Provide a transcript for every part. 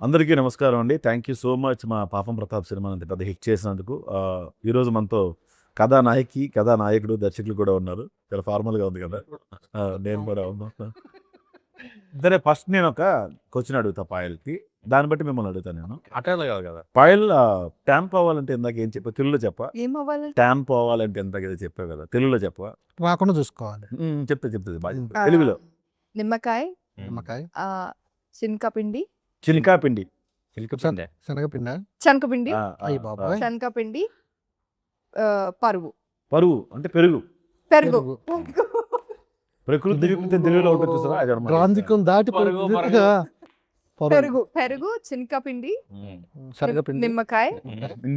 అందరికీ నమస్కారం అండి. థ్యాంక్ యూ సో మచ్ మా పాపం ప్రతాప్ సినిమాని అంత పెద్ద హిట్ చేసినందుకు. ఈరోజు మనతో కథానాయకి, కథానాయకుడు, దర్శకులు కూడా ఉన్నారు. చాలా ఫార్మల్‌గా ఉంది కదా! నేను కూడా ఉన్నాను. సరే ఫస్ట్ నేను ఒక క్వెషన్ అడుగుతా పాయల్‌కి. దాన్ని బట్టి మిమ్మల్ని అడుగుతాను నేను. అటెండ్ కాదు కదా. పాయల్ ట్యాన్ పోవాలంటే ఇందాక ఏం చెప్పావు? తెలుగులో చెప్పవా? ఏమవ్వాలి? ట్యాన్ పోవాలంటే ఇందాక ఏదో చెప్పావు కదా! తెలుగులో చెప్పవా? రాకుండా చూసుకోవాలి. చెప్తుంది బాగా చెప్తా. తెలుగులో నిమ్మకాయ, నిమ్మకాయ, శనగపిండి, చిలికాపిండి. శనగపిండి, శనగపిండి, అయ్యి బాబాయ్, శనగపిండి, పరుగు, పరుగు అంటే పెరుగు. పెరుగు, ప్రకృతి దివ్యకృతి తెలుగులో ఉంటుంది చూసారా? అది అన్నమాట. గ్రాంధికం దాటి పెరుగు, పెరుగు, శనగపిండి, శనగపిండి, నిమ్మకాయ,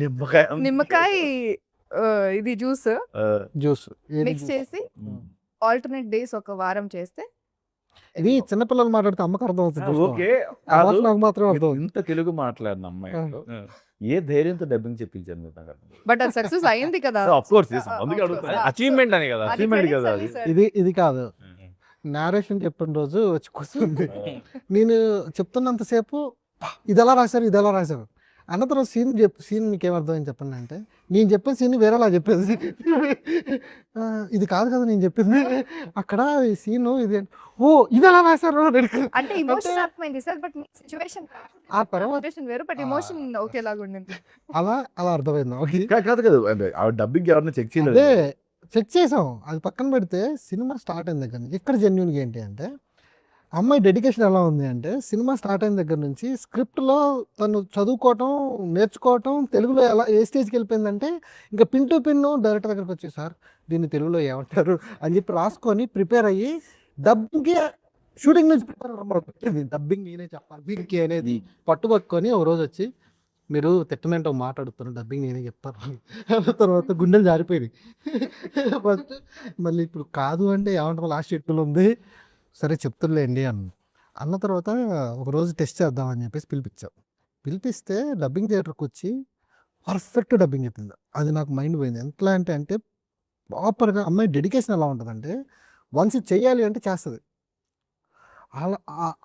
నిమ్మకాయ నిమ్మకాయ, ఇది జ్యూస్ జ్యూస్ మిక్స్ చేసి ఆల్టర్నేట్ డేస్ ఒక వారం చేస్తే ఇది చిన్నపిల్లలు మాట్లాడితే అమ్మకు అర్థం అవుతుంది. ఓకే. నాకు మాత్రం అర్థం అవుతుంది. ఇంత తెలుగు మాట్లాడిన అమ్మాయి ఏ ధైర్యంతో డబ్బింగ్ చెప్పించాను మీరు నాకు? బట్ అది సక్సెస్ అయింది కదా. ఆఫ్ కోర్స్ అందుకే అడుగుతాను. అచీవ్మెంట్ అని కదా. అది achievement credits కదా అని అది. sir. ఇది కాదు, నారేషన్ చెప్పిన రోజు వచ్చి కూర్చుంది. నేను చెప్తున్నంతసేపు ఇది ఎలా రాశారు అన్న తర్వాత సీన్ మీకు ఏమర్థమైంది చెప్పండి అంటే, నేను చెప్పిన సీన్ వేరేలా చెప్పేది. ఇది కాదు కదా నేను చెప్పింది, అక్కడ ఈ సీను ఇది, ఓ ఇది ఎలా రాశారు అంటే ఎమోషన్ అర్థమైంది సార్, బట్ సిచువేషన్ ఆ తర్వాత వేరు, బట్ ఎమోషన్ ఒకేలాగా ఉండింది. అలా అర్థమైంది. ఓకే, కాదు కదా ఆ డబ్బింగ్ ఎవరైనా చెక్ చేయలేదు. అదే చెక్ చేసాం, అది పక్కన పెడితే సినిమా స్టార్ట్ అయిన దగ్గర నుంచి ఇక్కడ జెన్యున్గా ఏంటి అంటే, అమ్మాయి డెడికేషన్ ఎలా ఉంది అంటే, సినిమా స్టార్ట్ అయిన దగ్గర నుంచి స్క్రిప్ట్లో తను చదువుకోవటం, నేర్చుకోవటం, తెలుగులో ఎలా ఏ స్టేజ్కి వెళ్ళిపోయిందంటే, ఇంకా పిన్ టు పిన్ డైరెక్టర్ దగ్గరికి వచ్చి, సార్ దీన్ని తెలుగులో ఏమంటారు అని చెప్పి రాసుకొని ప్రిపేర్ అయ్యి డబ్బింగ్కి షూటింగ్ నుంచి ప్రిపేర్ అవ్వబడుతుంది. డబ్బింగ్ నేనే చెప్పాలి దీనికి అనేది పట్టుబట్టుకొని ఒక రోజు వచ్చి, మీరు తిట్టనంటే మాట్లాడుతున్నారు, డబ్బింగ్ నేనే చెప్తాను అన్న తర్వాత గుండెలు జారిపోయింది. ఫస్ట్ మళ్ళీ ఇప్పుడు కాదు అంటే ఏమంటారు, లాస్ట్ షెడ్యూల్ ఉంది, సరే చెప్తులేండి అన్న తర్వాత ఒకరోజు టెస్ట్ చేద్దామని చెప్పేసి పిలిపిస్తే డబ్బింగ్ థియేటర్కి వచ్చి పర్ఫెక్ట్ డబ్బింగ్ చెప్పింది. అది నాకు మైండ్ పోయింది. ఎట్లా అంటే ప్రాపర్గా అమ్మాయి డెడికేషన్ ఎలా ఉంటుందంటే, వన్స్ ఇది చెయ్యాలి అంటే చేస్తుంది.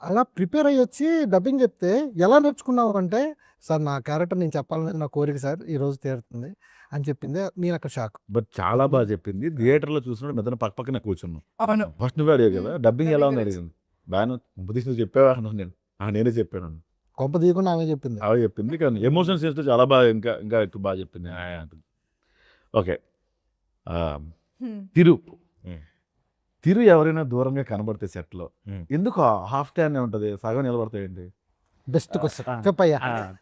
అలా ప్రిపేర్ అయ్యి వచ్చి డబ్బింగ్ చెప్తే ఎలా నేర్చుకున్నావు అంటే, సార్ నా క్యారెక్టర్ నేను చెప్పాలని నా కోరిక సార్, ఈరోజు తీరుతుంది అని చెప్పింది. నేను అక్కడ షాక్. బట్ చాలా బాగా చెప్పింది. థియేటర్లో చూసినప్పుడు మెదన పక్కనే కూర్చున్నాం. అవును. ఫస్ట్ నువ్వే అడిగావు కదా డబ్బింగ్ ఎలా ఉంది అడిగింది. బాగా నువ్వు చెప్పావా అన్నాను నేను. నేనే చెప్పాను. కొంప తీయకుండా ఆమె చెప్పింది. అవి చెప్పింది కానీ ఎమోషన్స్ చేస్తే చాలా బాగా ఇంకా ఎక్కువ బాగా చెప్పింది. ఓకే. తిరు ఎవరైనా దూరంగా కనబడితే సెట్లో ఎందుకు హాఫ్ ట్యాన్ ఉంటుంది, సగం నిలబడతాయండి? Best question చెప్పయ్యా.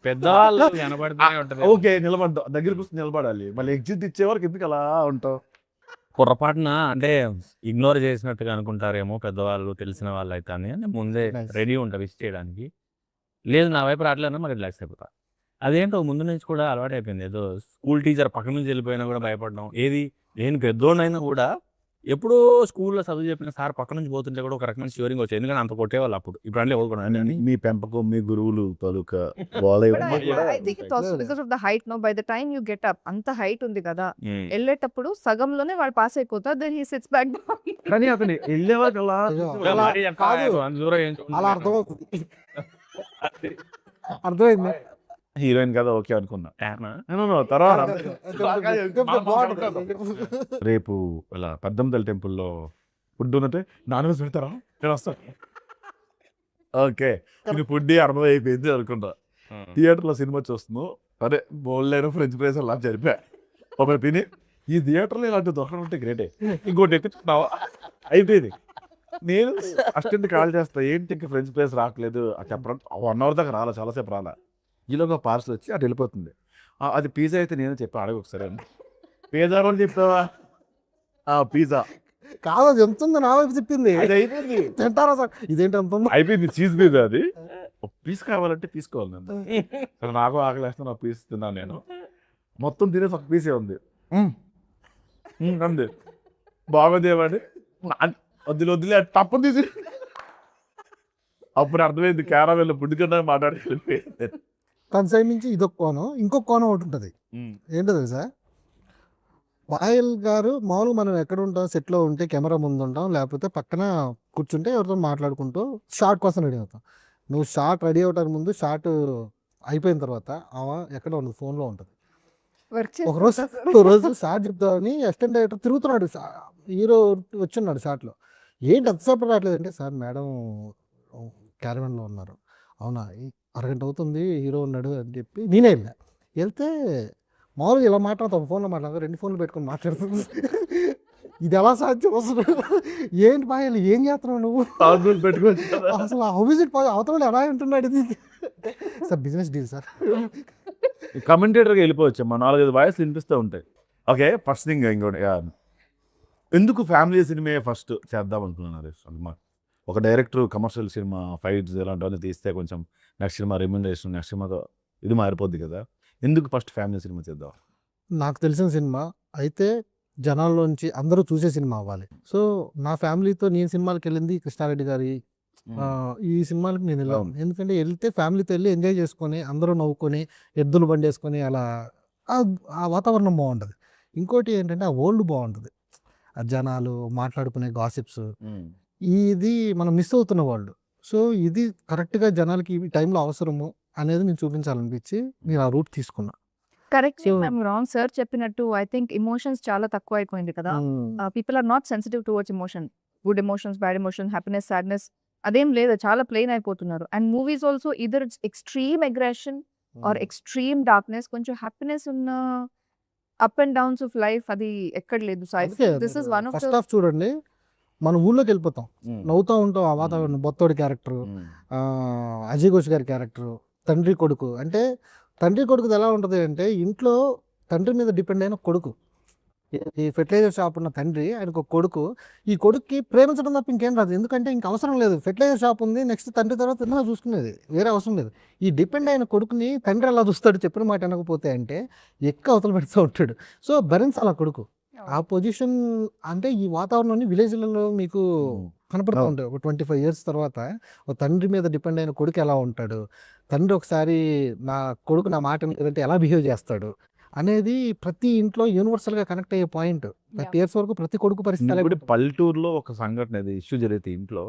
పెద్దవాళ్ళు కనబడుతూనే ఉంటది. ఓకే నిలబడ్డా, దగ్గర కూర్చొని నిలబడాలి, మళ్ళీ ఎగ్జిట్ ఇచ్చే వరకు ఎందుకు అలా ఉంటావు? పొరపాటున అంటే ఇగ్నోర్ చేసినట్టుగా అనుకుంటారేమో పెద్దవాళ్ళు, తెలిసిన వాళ్ళు అయితే అని ముందే Nice. రెడీ ఉంటా విష్ చేయడానికి. లేదు నా వైపు రావట్లేదన్నా మరి రిలాక్స్ అయిపోతా. అదేంటో ముందు నుంచి కూడా అలవాటు అయిపోయింది. ఏదో స్కూల్ టీచర్ పక్క నుంచి వెళ్ళిపోయినా కూడా భయపడడం. ఏది నేను పెద్దోడైనా కూడా ఎప్పుడో స్కూల్లో చదువు చెప్పిన సార్ పక్క నుంచి పోతుంటే కూడా ఒక రకమైన షూరింగ్ వచ్చేది. ఎందుకంటే అంత కొట్టేవాళ్ళు అప్పుడు. ఇప్పుడు అంటే ఎవరు మీ పెంపకం, మీ గురువులు తాలూకా I think it's also because of the height. No, by the time you get up, అంత హైట్ ఉంది కదా, వెళ్ళేటప్పుడు సగంలోనే వాడు పాస్ అయిపోతా, then he sits back down. కానీ అతను వెళ్ళేవారు అలా అలా అర్థమైంది. హీరోయిన్ కదా ఓకే అనుకున్నా. తర్వాత రేపు ఇలా పెద్దంతల్లి టెంపుల్లో ఫుడ్ ఉన్నట్టే నాన్ వెజ్ పెడతారా? నేను వస్తాను. ఓకే, ఇది ఫుడ్ అర్థమైపోయింది అనుకుంటా. థియేటర్లో సినిమా చూస్తున్నావు, అదే బోల్డైన ఫ్రెంచ్ ఫ్రైస్ అలా జరిపా ఒక తిని, ఈ థియేటర్లో ఇలాంటి దొరకడం ఉంటే గ్రేటే. ఇంకోటి ఎత్తుకున్నావా అయిపోయింది. నేను అసిస్టెంట్ కాల్ చేస్తా, ఏంటి ఇంకా ఫ్రెంచ్ ఫ్రైస్ రావట్లేదు చెప్పడం. 1 hour దాకా రాలా, చాలాసేపు రాలా. ఈలోగా పార్సల్ వచ్చి అటు వెళ్ళిపోతుంది. అది పిజ్జా అయితే నేను చెప్పాను, అడగ ఒకసారి పిజ్జా అని చెప్పావా? పిజ్జా కాదు, అది ఎంత ఉందో నా వైపు చెప్పింది. అది అయిపోయింది. తింటారా సార్, ఇదేంటి ఎంత ఉందో అయిపోయింది. చీజ్ పిజ్జా అది. ఒక పీస్ కావాలంటే తీసుకోవాలి నేను. సరే నాకు ఆకలి వేస్తాను, ఒక పీస్ తిన్నాను నేను. మొత్తం తినేసి ఒక పీసే ఉంది. అంది బాగుందేమండి, వద్దులే తప్పు తీసి. అప్పుడు అర్థమైంది క్యారమెల్ ఫుడ్ కన్నా మాట్లాడి. తన సైడ్ నుంచి ఇదొక కోణం, ఇంకొక కోణం ఒకటి ఉంటుంది. ఏంటో తెలుసా, పాయల్ గారు మామూలుగా మనం ఎక్కడ ఉంటాం, సెట్లో ఉంటే కెమెరా ముందు ఉంటాం, లేకపోతే పక్కన కూర్చుంటే ఎవరితో మాట్లాడుకుంటూ షార్ట్ కోసం రెడీ అవుతాం. నువ్వు షార్ట్ రెడీ అవడానికి ముందు షార్ట్ అయిపోయిన తర్వాత ఆమె ఎక్కడ ఉండదు, ఫోన్లో ఉంటుంది. వర్క్ ఒకరోజు షార్ట్ చెప్తామని అసిస్టెంట్ డైరెక్టర్ తిరుగుతున్నాడు, హీరో వచ్చున్నాడు షార్ట్లో. ఏంటి ఎంతసేపు రావట్లేదు అంటే, సార్ మేడం క్యారవన్లో ఉన్నారు. అవునా, అరగంట అవుతుంది హీరో ఉన్నాడు అని చెప్పి నేనే వెళ్తే మామూలుగా ఇలా మాట్లాడతాం, ఫోన్లో మాట్లాడతాం, 2 ఫోన్లు పెట్టుకొని మాట్లాడుతుంది. ఇది ఎలా సాధ్యం అసలు? ఏంటి బాగా ఏం చేస్తున్నావు నువ్వు పెట్టుకోవచ్చు అసలు? How is it possible? అవతల ఎలా ఉంటున్నాడు ఇది? Sir business deal sir. కమెంటేటర్గా వెళ్ళిపోవచ్చు, మా 4-5 వాయిస్ వినిపిస్తూ ఉంటాయి. ఓకే, ఫస్ట్ థింగ్ ఇంకోటి, ఎందుకు ఫ్యామిలీ సినిమా ఫస్ట్ చేద్దాం అనుకున్నారు? ఒక డైరెక్టర్ కమర్షియల్ సినిమా ఫైట్స్ ఇలాంటివన్నీ తీస్తే కొంచెం నెక్స్ట్ సినిమా రెమ్యునరేషన్, నెక్స్ట్ సినిమాతో ఇది మారిపోద్ది కదా, ఎందుకు ఫస్ట్ ఫ్యామిలీ సినిమా చేద్దాం? నాకు తెలిసిన సినిమా అయితే జనాల్లోంచి అందరూ చూసే సినిమా అవ్వాలి. సో నా ఫ్యామిలీతో నేను సినిమాలకు వెళ్ళింది కృష్ణారెడ్డి గారి ఈ సినిమాలకు నేను వెళ్ళాను. అవును. ఎందుకంటే వెళ్తే ఫ్యామిలీతో వెళ్ళి ఎంజాయ్ చేసుకొని అందరూ నవ్వుకొని ఎద్దులు బండి వేసుకొని అలా ఆ వాతావరణం బాగుంటుంది. ఇంకోటి ఏంటంటే ఆ వరల్డ్ బాగుంటుంది, ఆ జనాలు మాట్లాడుకునే గాసిప్స్, ఇది మనం మిస్ అవుతున్న వాళ్ళు. సో ఇది కరెక్ట్గా జనాలకి ఈ టైంలో అవసరము అనేది నేను చూపించాలనిపించి నేను ఆ రూట్ తీసుకున్నా. Correct. So- I'm wrong. Sir చెప్పినట్టు ఐ థింక్ ఎమోషన్స్ చాలా తక్కువ అయిపోయింది కదా. People are not sensitive towards emotion. Good emotions, bad emotion, happiness, sadness అదేం లేదు, చాలా ప్లెయిన్ అయిపోతున్నారు. And movies also either it's extreme aggression or extreme darkness. కొంచెం హ్యాపీనెస్ ఉన్న up and downs of life అది ఎక్కడ లేదు. So this is one of first half చూడండి, మన ఊళ్ళోకి వెళ్ళిపోతాం, నవ్వుతూ ఉంటాం. ఆ వాతావరణం, బొత్తోడి క్యారెక్టర్, అజయ్ ఘోష్ గారి క్యారెక్టర్, తండ్రి కొడుకు. అంటే తండ్రి కొడుకుది ఎలా ఉంటుంది అంటే, ఇంట్లో తండ్రి మీద డిపెండ్ అయిన కొడుకు, ఈ ఫెర్టిలైజర్ షాప్ ఉన్న తండ్రి, ఆయనకు ఒక కొడుకు. ఈ కొడుక్కి ప్రేమించడం తప్ప ఇంకేం రాదు, ఎందుకంటే ఇంక అవసరం లేదు, ఫెర్టిలైజర్ షాప్ ఉంది, నెక్స్ట్ తండ్రి తర్వాత ఏదైనా చూసుకునేది, వేరే అవసరం లేదు. ఈ డిపెండ్ అయిన కొడుకుని తండ్రి ఎలా చూస్తాడు, చెప్పిన మాట వినకపోతే అంటే ఎక్కువ అవతల పెడుతూ ఉంటాడు. సో భరించాలి ఆ కొడుకు. ఆ పొజిషన్ అంటే ఈ వాతావరణాన్ని విలేజ్లలో మీకు కనపడుతూ ఉంటాయి. ఒక 25 years తర్వాత ఒక తండ్రి మీద డిపెండ్ అయిన కొడుకు ఎలా ఉంటాడు, తండ్రి ఒకసారి నా కొడుకు నా మాట లేదంటే ఎలా బిహేవ్ చేస్తాడు అనేది ప్రతి ఇంట్లో యూనివర్సల్గా కనెక్ట్ అయ్యే పాయింట్. 30 years వరకు ప్రతి కొడుకు పరిస్థితి అలాగే ఉంటుంది. పల్లెటూరులో ఒక సంఘటన, ఇది ఇష్యూ జరిగితే ఇంట్లో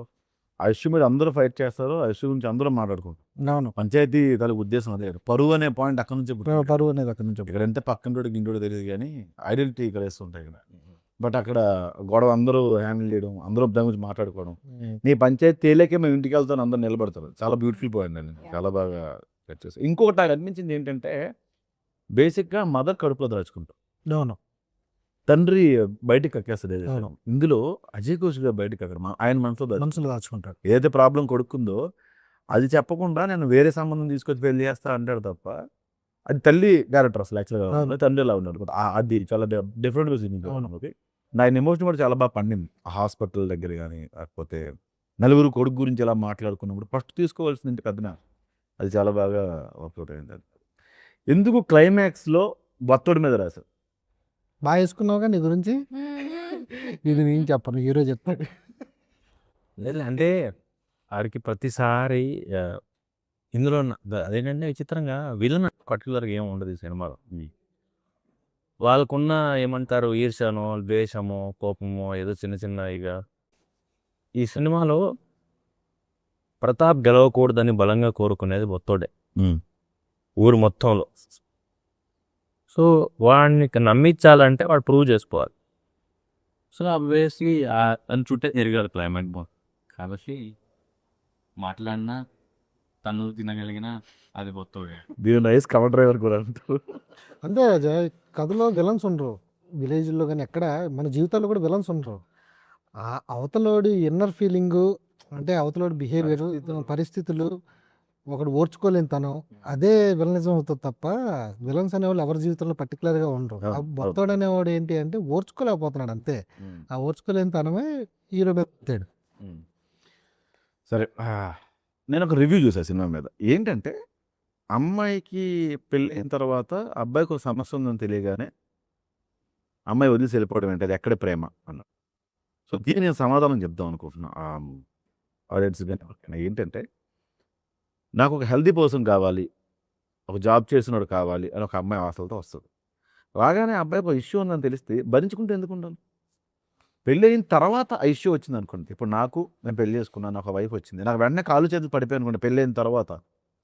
ఆ ఇష్యూ మీద అందరూ ఫైట్ చేస్తారు, ఆ ఇష్యూ గురించి అందరూ మాట్లాడుకుంటారు. అవును, పంచాయతీ తల ఉద్దేశం అదే, పరువు అనే పాయింట్ అక్కడ నుంచి పుట్టింది. పరువు అనేది అక్కడ నుంచి ఇక్కడ ఎంత పక్కన గింటోడు తెలియదు కానీ ఐడెంటిటీ ఇక్కడ వేస్తుంటాయి కదా. బట్ అక్కడ గొడవ అందరూ హ్యాండిల్ చేయడం, అందరూ దాని గురించి మాట్లాడుకోవడం. నీ పంచాయతీ తేలేకే మేము ఇంటికి వెళ్తాను, అందరూ నిలబడతారు. చాలా బ్యూటిఫుల్ పాయింట్ అండి, చాలా బాగా చేసి. ఇంకొకటి నాకు అనిపించింది ఏంటంటే, బేసిక్గా మదర్ కడుపులో దాచుకుంటాం, అవును, తండ్రి బయటికి కక్కేస్తాడు. ఏదైతే అవును. ఇందులో అజయ్ ఘోష్ గారు బయటికి అక్కడ ఆయన మనసులో మనసులో దాచుకుంటాడు. ఏదైతే ప్రాబ్లం కొడుకుందో అది చెప్పకుండా నేను వేరే సంబంధం తీసుకొచ్చి పెళ్లి చేస్తా అంటాడు తప్ప, అది తల్లి క్యారెక్టర్ అసలు యాక్చువల్గా అవును. తండ్రి ఎలా ఉన్నాడు అది చాలా డిఫరెంట్గా అవును. ఓకే. నా ఎమోషన్ కూడా చాలా బాగా పండింది. హాస్పిటల్ దగ్గర కానీ, లేకపోతే నలుగురు కొడుకు గురించి ఎలా మాట్లాడుకున్నప్పుడు ఫస్ట్ తీసుకోవాల్సింది పెద్దన, అది చాలా బాగా వర్కౌట్ అయింది. ఎందుకు క్లైమాక్స్లో బత్తోడి మీద రాశారు? బాగా వేసుకున్నావుగా నీ గురించి, ఇది నేను చెప్పను, హీరో చెప్తాడు. లేదు అంటే ఆడికి ప్రతిసారి ఇందులో అదేంటంటే విచిత్రంగా విలన్ పర్టికులర్గా ఏమి ఉండదు ఈ సినిమాలో. వాళ్ళకున్న ఏమంటారు ఈర్ష్యనో, ద్వేషమో, కోపమో, ఏదో చిన్న చిన్న ఇక ఈ సినిమాలో ప్రతాప్ గెలవకూడదని బలంగా కోరుకునేది బొత్తోడే ఊరు మొత్తంలో. సో వాడిని నమ్మించాలంటే వాడు ప్రూవ్ చేసుకోవాలి. సో అబ్వియస్లీ అని చుట్టే తిరగాలి క్లైమేట్ కాబట్టి మాట్లాడినా తను తినగలిగిన అది బొత్తోడే. దీని నైస్ కవర్ డ్రైవర్ కూడా అంటారు. అంతే అజయ్, కథలో విలన్స్ ఉండరు, విలేజ్లో కానీ ఎక్కడ, మన జీవితాల్లో కూడా విలన్స్ ఉండరు. ఆ అవతలోడి ఇన్నర్ ఫీలింగు, అంటే అవతలోడి బిహేవియర్, ఇతను పరిస్థితులు, ఒకడు ఓర్చుకోలేని తనం, అదే విలనిజం అవుతుంది తప్ప విలన్స్ అనేవాళ్ళు ఎవరి జీవితంలో పర్టికులర్గా ఉండరు. ఆ భక్తుడు అనేవాడు ఏంటి అంటే ఓర్చుకోలేకపోతున్నాడు అంతే. ఆ ఓర్చుకోలేని తనమే హీరో మీద పెట్టాడు. సరే, నేను ఒక రివ్యూ చూసాను సినిమా మీద. ఏంటంటే అమ్మాయికి పెళ్ళి అయిన తర్వాత అబ్బాయికి ఒక సమస్య ఉందని తెలియగానే అమ్మాయి వదిలేసి వెళ్ళిపోవడం ఏంటి, అది ఎక్కడ ప్రేమ అన్న. సో దీన్ని నేను సమాధానం చెప్దాం అనుకుంటున్నా ఆడియన్స్ కానీ. ఏంటంటే నాకు ఒక హెల్దీ పర్సన్ కావాలి, ఒక జాబ్ చేసినోడు కావాలి అని ఒక అమ్మాయి ఆశలతో వస్తుంది. రాగానే అబ్బాయికి ఒక ఇష్యూ ఉందని తెలిస్తే భరించుకుంటే ఎందుకు ఉండాలి? పెళ్ళి అయిన తర్వాత ఆ ఇష్యూ వచ్చింది అనుకోండి. ఇప్పుడు నేను పెళ్లి చేసుకున్నాను, ఒక వైఫ్ వచ్చింది, నాకు వెంటనే కాలు చేతులు పడిపోయాను అనుకోండి. పెళ్ళి అయిన తర్వాత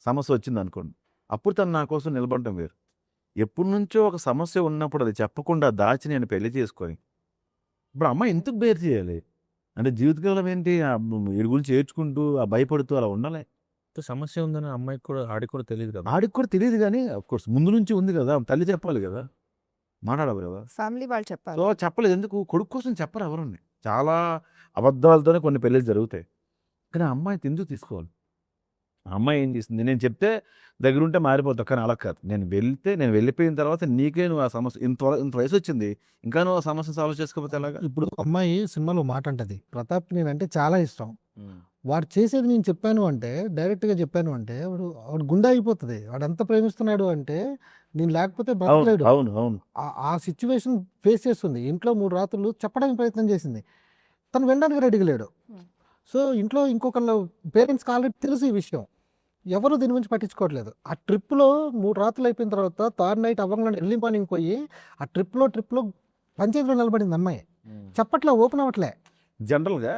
సమస్య వచ్చింది అనుకోండి, అప్పుడు తను నా కోసం నిలబడటం వేరు. ఎప్పటి నుంచో ఒక సమస్య ఉన్నప్పుడు అది చెప్పకుండా దాచి నేను పెళ్లి చేసుకొని ఇప్పుడు అమ్మాయి ఎందుకు బేర్ చేయాలి అంటే జీవితకాలం ఏంటి వీడి గురించి ఏడ్చుకుంటూ భయపడుతూ అలా ఉండాలి. సమస్య ఉందని అమ్మాయికి కూడా ఆడికి కూడా తెలియదు కదా. ఆడికి కూడా తెలియదు కానీ కోర్స్ ముందు నుంచి ఉంది కదా, తల్లి చెప్పాలి కదా, మాట్లాడాలి కదా. ఫ్యామిలీ వాళ్ళు చెప్పారు. సో చెప్పలేదు. ఎందుకు? కొడుకు కోసం చెప్పరు ఎవరండి. చాలా అబద్ధాలతోనే కొన్ని పెళ్ళిళ్ళు జరుగుతాయి. కానీ ఆ అమ్మాయి ఎందుకు తీసుకోవాలి? ఆ అమ్మాయి ఏం చేసింది? నేను చెప్తే దగ్గరుంటే మారిపోతావు, కానీ అలా కాదు. నేను వెళ్ళిపోయిన తర్వాత నీకే నువ్వు ఆ సమస్య ఇంత వయసు వచ్చింది, ఇంకా నువ్వు ఆ సమస్య సాల్వ్ చేసుకోకపోతే ఎలాగా? ఇప్పుడు అమ్మాయి సినిమాలో మాట అంటది, ప్రతాప్ నేనంటే చాలా ఇష్టం, వాడు చేసేది నేను చెప్పాను అంటే, డైరెక్ట్గా చెప్పాను అంటే వాడు గుండె అయిపోతుంది. వాడు ఎంత ప్రేమిస్తున్నాడు అంటే నేను లేకపోతే బ్రతకలేడు. అవును అవును ఆ సిచ్యువేషన్ ఫేస్ చేస్తుంది. ఇంట్లో 3 రాత్రులు చెప్పడానికి ప్రయత్నం చేసింది, తను వినడానికి రెడీగా లేడు. సో ఇంట్లో ఇంకొకళ్ళు పేరెంట్స్కి ఆల్రెడీ తెలుసు ఈ విషయం, ఎవరు దీని గురించి పట్టించుకోవట్లేదు. ఆ ట్రిప్లో 3 రాత్రులు అయిపోయిన తర్వాత థర్డ్ నైట్ అవ్వకుండా ఎర్లీ మార్నింగ్ పోయి ఆ ట్రిప్లో పంచాయతీలో నిలబడింది అమ్మాయి. చెప్పట్లే, ఓపెన్ అవ్వట్లే. జనరల్గా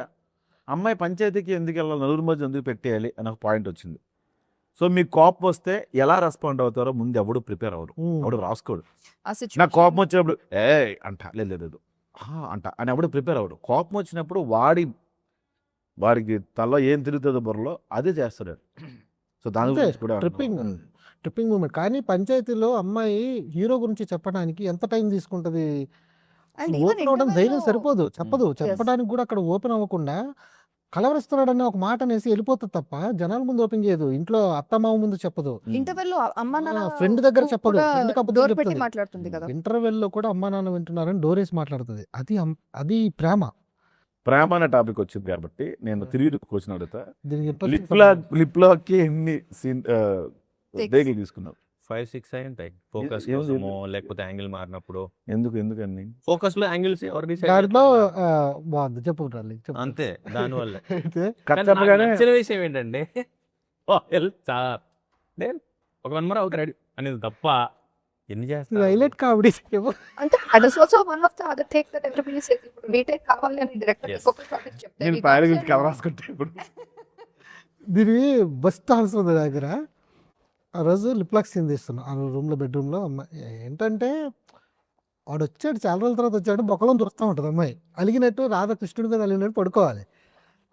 అమ్మాయి పంచాయతీకి ఎందుకు వెళ్ళాలి, నలుగురు మధ్య ఎందుకు పెట్టేయాలి అని ఒక పాయింట్ వచ్చింది. సో మీకు కోపం వస్తే ఎలా రెస్పాండ్ అవుతారో ముందు ఎవడు ప్రిపేర్ అవ్వరు, ఎవడు రాసుకోడు. నాకు కోపం వచ్చినప్పుడు అంట లేదు అంట అని ఎవడు ప్రిపేర్ అవ్వడు. కోపం వచ్చినప్పుడు వారికి తలలో ఏం తిరుగుతుందో బుర్రలో అదే చేస్తాడు. సో దాని గురించి కూడా ట్రిప్పింగ్ మూమెంట్. కానీ పంచాయతీలో అమ్మాయి హీరో గురించి చెప్పడానికి ఎంత టైం తీసుకుంటది? ఓపెన్ అవ్వడం ధైర్యం సరిపోదు, చెప్పదు. చెప్పడానికి కూడా అక్కడ ఓపెన్ అవ్వకుండా కలవరిస్తున్నాడని ఒక మాట అనేసి వెళ్ళిపోతుంది తప్ప జనాల ముందు ఓపెన్ చేయదు. ఇంట్లో అత్తమామ ముందు చెప్పదు, ఇంటర్వెల్ ఫ్రెండ్ దగ్గర చెప్పదు, మాట్లాడుతుంది కదా. ఇంటర్వెల్ లో కూడా అమ్మా నాన్న వింటున్నారని డోరేసి మాట్లాడుతుంది. అది ప్రేమ అనే టాపిక్ వచ్చింది కాబట్టి నేను తిరిగి క్వశ్చన్ అడుగుతా. దీనికి లిప్ లాక్కి ఎన్ని టేకులు తీసుకున్నావు? 5-6 అయి ఉంటాయి. ఫోకస్ లేకపోతే యాంగిల్ మారినప్పుడు. ఎందుకని ఫోకస్ లో యాంగిల్స్ దాంట్లో బాగుంది, చెప్పు అంతే. దానివల్ల కరెక్ట్గానే నచ్చిన విషయం ఏంటంటే ఒక 1 మంత్ అవుట్ రెడీ అనేది తప్ప ఎన్ని చేస్తారు హైలైట్ కామెడీ. అంటే that is also one of the other take that everybody says. ఇప్పుడు బీటెక్ కావాలి అని డైరెక్టర్ ఇంకొక ప్రాజెక్ట్ చెప్తే నేను పైన గురించి కవర్ రాసుకుంటే ఇప్పుడు దీని బెస్ట్ ఆన్సర్ ఉంది దగ్గర. ఆ రోజు లిప్లాక్ సీన్ తీస్తున్నాం ఆ రూమ్లో, బెడ్రూమ్లో. అమ్మాయి ఏంటంటే వాడు వచ్చాడు, చాలా రోజుల తర్వాత వచ్చాడు, బొక్కలో దొరుకుతూ ఉంటుంది అమ్మాయి. అలిగినట్టు రాధాకృష్ణుడి మీద అలిగినట్టు పడుకోవాలి.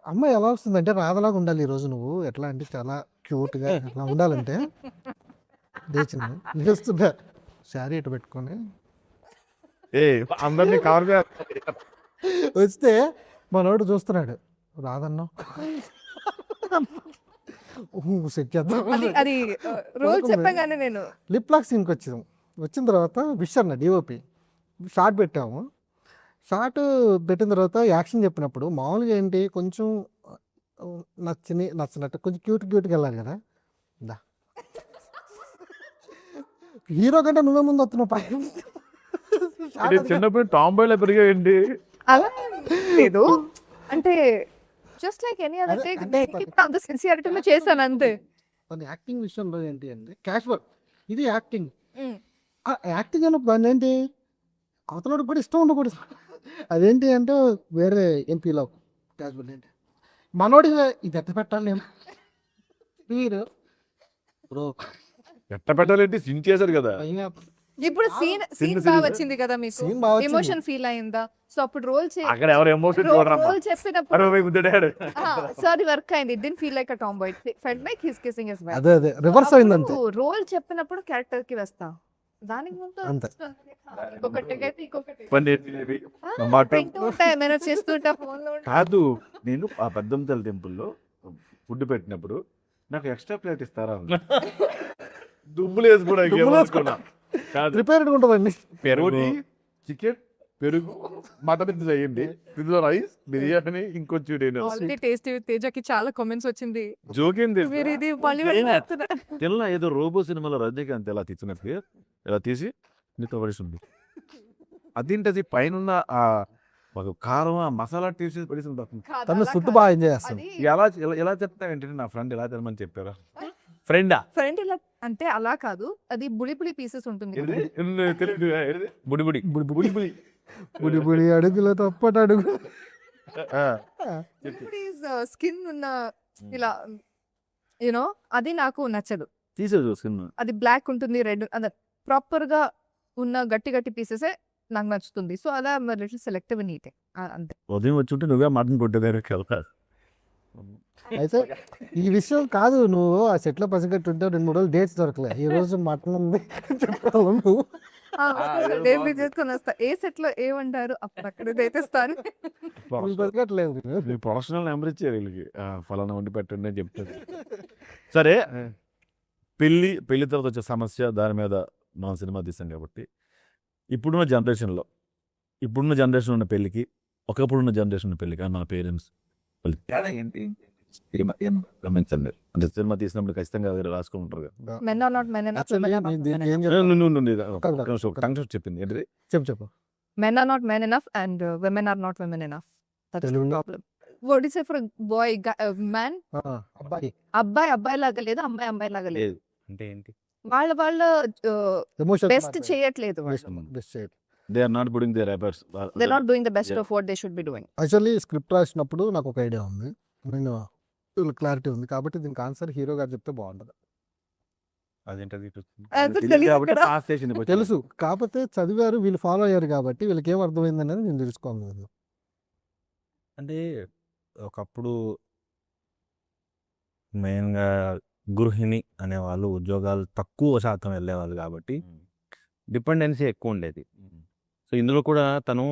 అమ్మాయి ఎలా వస్తుందంటే రాధలాగా ఉండాలి ఈరోజు నువ్వు, ఎట్లా అంటే చాలా క్యూట్గా ఎట్లా ఉండాలంటే లేచింది, లేస్తుందా శారీ ఇటు పెట్టుకొని అందరినీ కవర్ వస్తే మనోడు చూస్తున్నాడు, రాదన్నా సెట్ చేద్దాం. అది రోల్ చెప్పగానే నేను లిప్లాక్ సీన్కి వచ్చిన తర్వాత విష్ డిఓపి షార్ట్ పెట్టాము. షార్ట్ పెట్టిన తర్వాత యాక్షన్ చెప్పినప్పుడు మామూలుగా ఏంటి, కొంచెం నచ్చినట్టు కొంచెం క్యూట్గా వెళ్ళాలి కదా. హీరో కంటే నువ్వే ముందు వస్తున్నావు పైన. చిన్నప్పుడు టాంబాయ్లో పెరిగాయండి. అలా లేదు, అంటే just like any other take అంత సిన్సియారిటీలో చేశాను అంతే. యాక్టింగ్ విషయంలో ఏంటి అంటే క్యాషువల్, ఇది యాక్టింగ్. యాక్టింగ్ అన్నప్పుడు ఏంటి అవతలడు కూడా ఇష్టం ఉండకూడదు. అదేంటి అంటే వేరే ఎంపీలో క్యాషువల్ ఏంటి మనోడి ఇది ఎట్ట పెట్టాలి మీరు బ్రో ఎట్ట పెట్టాలంటే సిన్ చేశారు కదా. ఇప్పుడు సీన్ బాగా వచ్చింది కదా మీకు, ఎమోషన్ ఫీల్ అయిందా? సో అప్పుడు రోల్ అక్కడ ఎవరు ఎమోషన్ రోల్ చెప్పినప్పుడు సారీ వర్క్ అయింది. It didn't feel like a tomboy, felt like his kissing his wife. అదే రివర్స్ అయింది అంతే. రోల్ చెప్పినప్పుడు క్యారెక్టర్ కి వస్తా, దానికి ముందు అంతే. చేస్తుంటా ఫోన్ లో కాదు. నేను ఆ పెద్దంతల టెంపుల్లో ఫుడ్ పెట్టినప్పుడు నాకు ఎక్స్ట్రా ప్లేట్ ఇస్తారా? దుమ్ములు వేసుకున్నా ప్రిపేర్డ్ ఉంటుందండి. పెరుగు, చికెన్, పెరుగు, మటన్ చేయండి, ఇందులో రైస్, బిర్యానీ, ఇంకొంచెం టేస్టీ విత్ తేజకి చాలా కామెంట్స్ వచ్చింది. జోకింది తినలా. ఏదో రోబో సినిమాలో రజనీకాంత్ ఎలా తీసినట్టు ఇలా తీసి నీతో పడిస్తుంది. అదేంటది పైన ఒక కారం మసాలా తీసి పడిస్తుంది. తను చుట్టూ బాగా ఎంజాయ్ చేస్తాను. ఎలా చెప్తావు ఏంటంటే నా ఫ్రెండ్ ఎలా తినమని చెప్పారా? ఫ్రెండ్ ఇలా అంటే అలా కాదు, అది బుడి పీసెస్ ఉంటుంది. బుడి బుడి అడుగులో తప్పటి అడుగు. స్కిన్ ఉన్న ఇలా యూనో అది నాకు నచ్చదు. తీసేది సినిమా. అది బ్లాక్ ఉంటుంది, రెడ్ అదే ప్రాపర్ గా ఉన్న గట్టి గట్టి పీసెసే నాకు నచ్చుతుంది. సో అలా లిటిల్ సెలెక్టివ్ ఇన్ ఈటింగ్ అంతే. ఉదయం వచ్చి ఉంటే నువ్వే మటన్ కొట్టేదారు కదా. అయితే ఈ విషయం కాదు, నువ్వు ఆ సెట్లో పసిగట్టుంటే 2-3 రోజులు డేట్స్ దొరకలే. ఈ రోజు మటన్ ఉంది చెప్పాలి నువ్వు. డైలీ చేసుకొని వస్తా. ఏ సెట్ లో ఏమంటారు అప్పుడు అక్కడ తెస్తాను. నువ్వు పసిగట్టలేదు. ప్రొఫెషనల్ నెంబర్ ఇచ్చారు వీళ్ళకి. ఫలానా వండి పెట్టండి అని చెప్తారు. సరే, పెళ్లి తర్వాత వచ్చే సమస్య, దాని మీద మనం సినిమా తీసాం కాబట్టి ఇప్పుడున్న జనరేషన్ ఉన్న పెళ్ళికి, ఒకప్పుడున్న జనరేషన్ ఉన్న పెళ్ళికి మన పేరెంట్స్ తేడా ఏంటి గమనించండి. అంటే సినిమా తీసినప్పుడు ఖచ్చితంగా రాసుకుని ఉంటారు కదా. Men are not men enough, Actually, women are not నేను women ఏం enough. చెప్తాను? టంగ్ చెప్పింది ఏంటిది? చెప్పు. Men are not men enough and women are not women enough. That is the తెలుగులో? problem. What do you say for a boy, man? అబ్బాయి అబ్బాయి లాగా లేదు, అమ్మాయి లాగా లేదు. లేదు అంటే ఏంటి? వాళ్ళ ఎమోషన్ బెస్ట్ చేయట్లేదు. బెస్ట్ చేయడం. They are not putting their efforts. They're not doing the best Yeah. of what they should be doing. Actually script రాసినప్పుడు నాకు ఒక ఐడియా ఉంది, నేను క్లారిటీ ఉంది కాబట్టి దీనికి ఆన్సర్ హీరో గారు చెప్తే బాగుంటుంది. అదేంటది? అది తెలియదు కాబట్టి కదా. పాస్ చేసింది కొంచెం. తెలుసు, కాకపోతే చదివారు, వీళ్ళు ఫాలో అయ్యారు కాబట్టి వీళ్ళకి ఏం అర్థమైంది అనేది నేను తెలుసుకోలేదు. అంటే ఒకప్పుడు మెయిన్గా గృహిణి అనేవాళ్ళు ఉద్యోగాలు తక్కువ శాతం వెళ్ళేవాళ్ళు కాబట్టి డిపెండెన్సీ ఎక్కువ ఉండేది. సో ఇందులో కూడా తను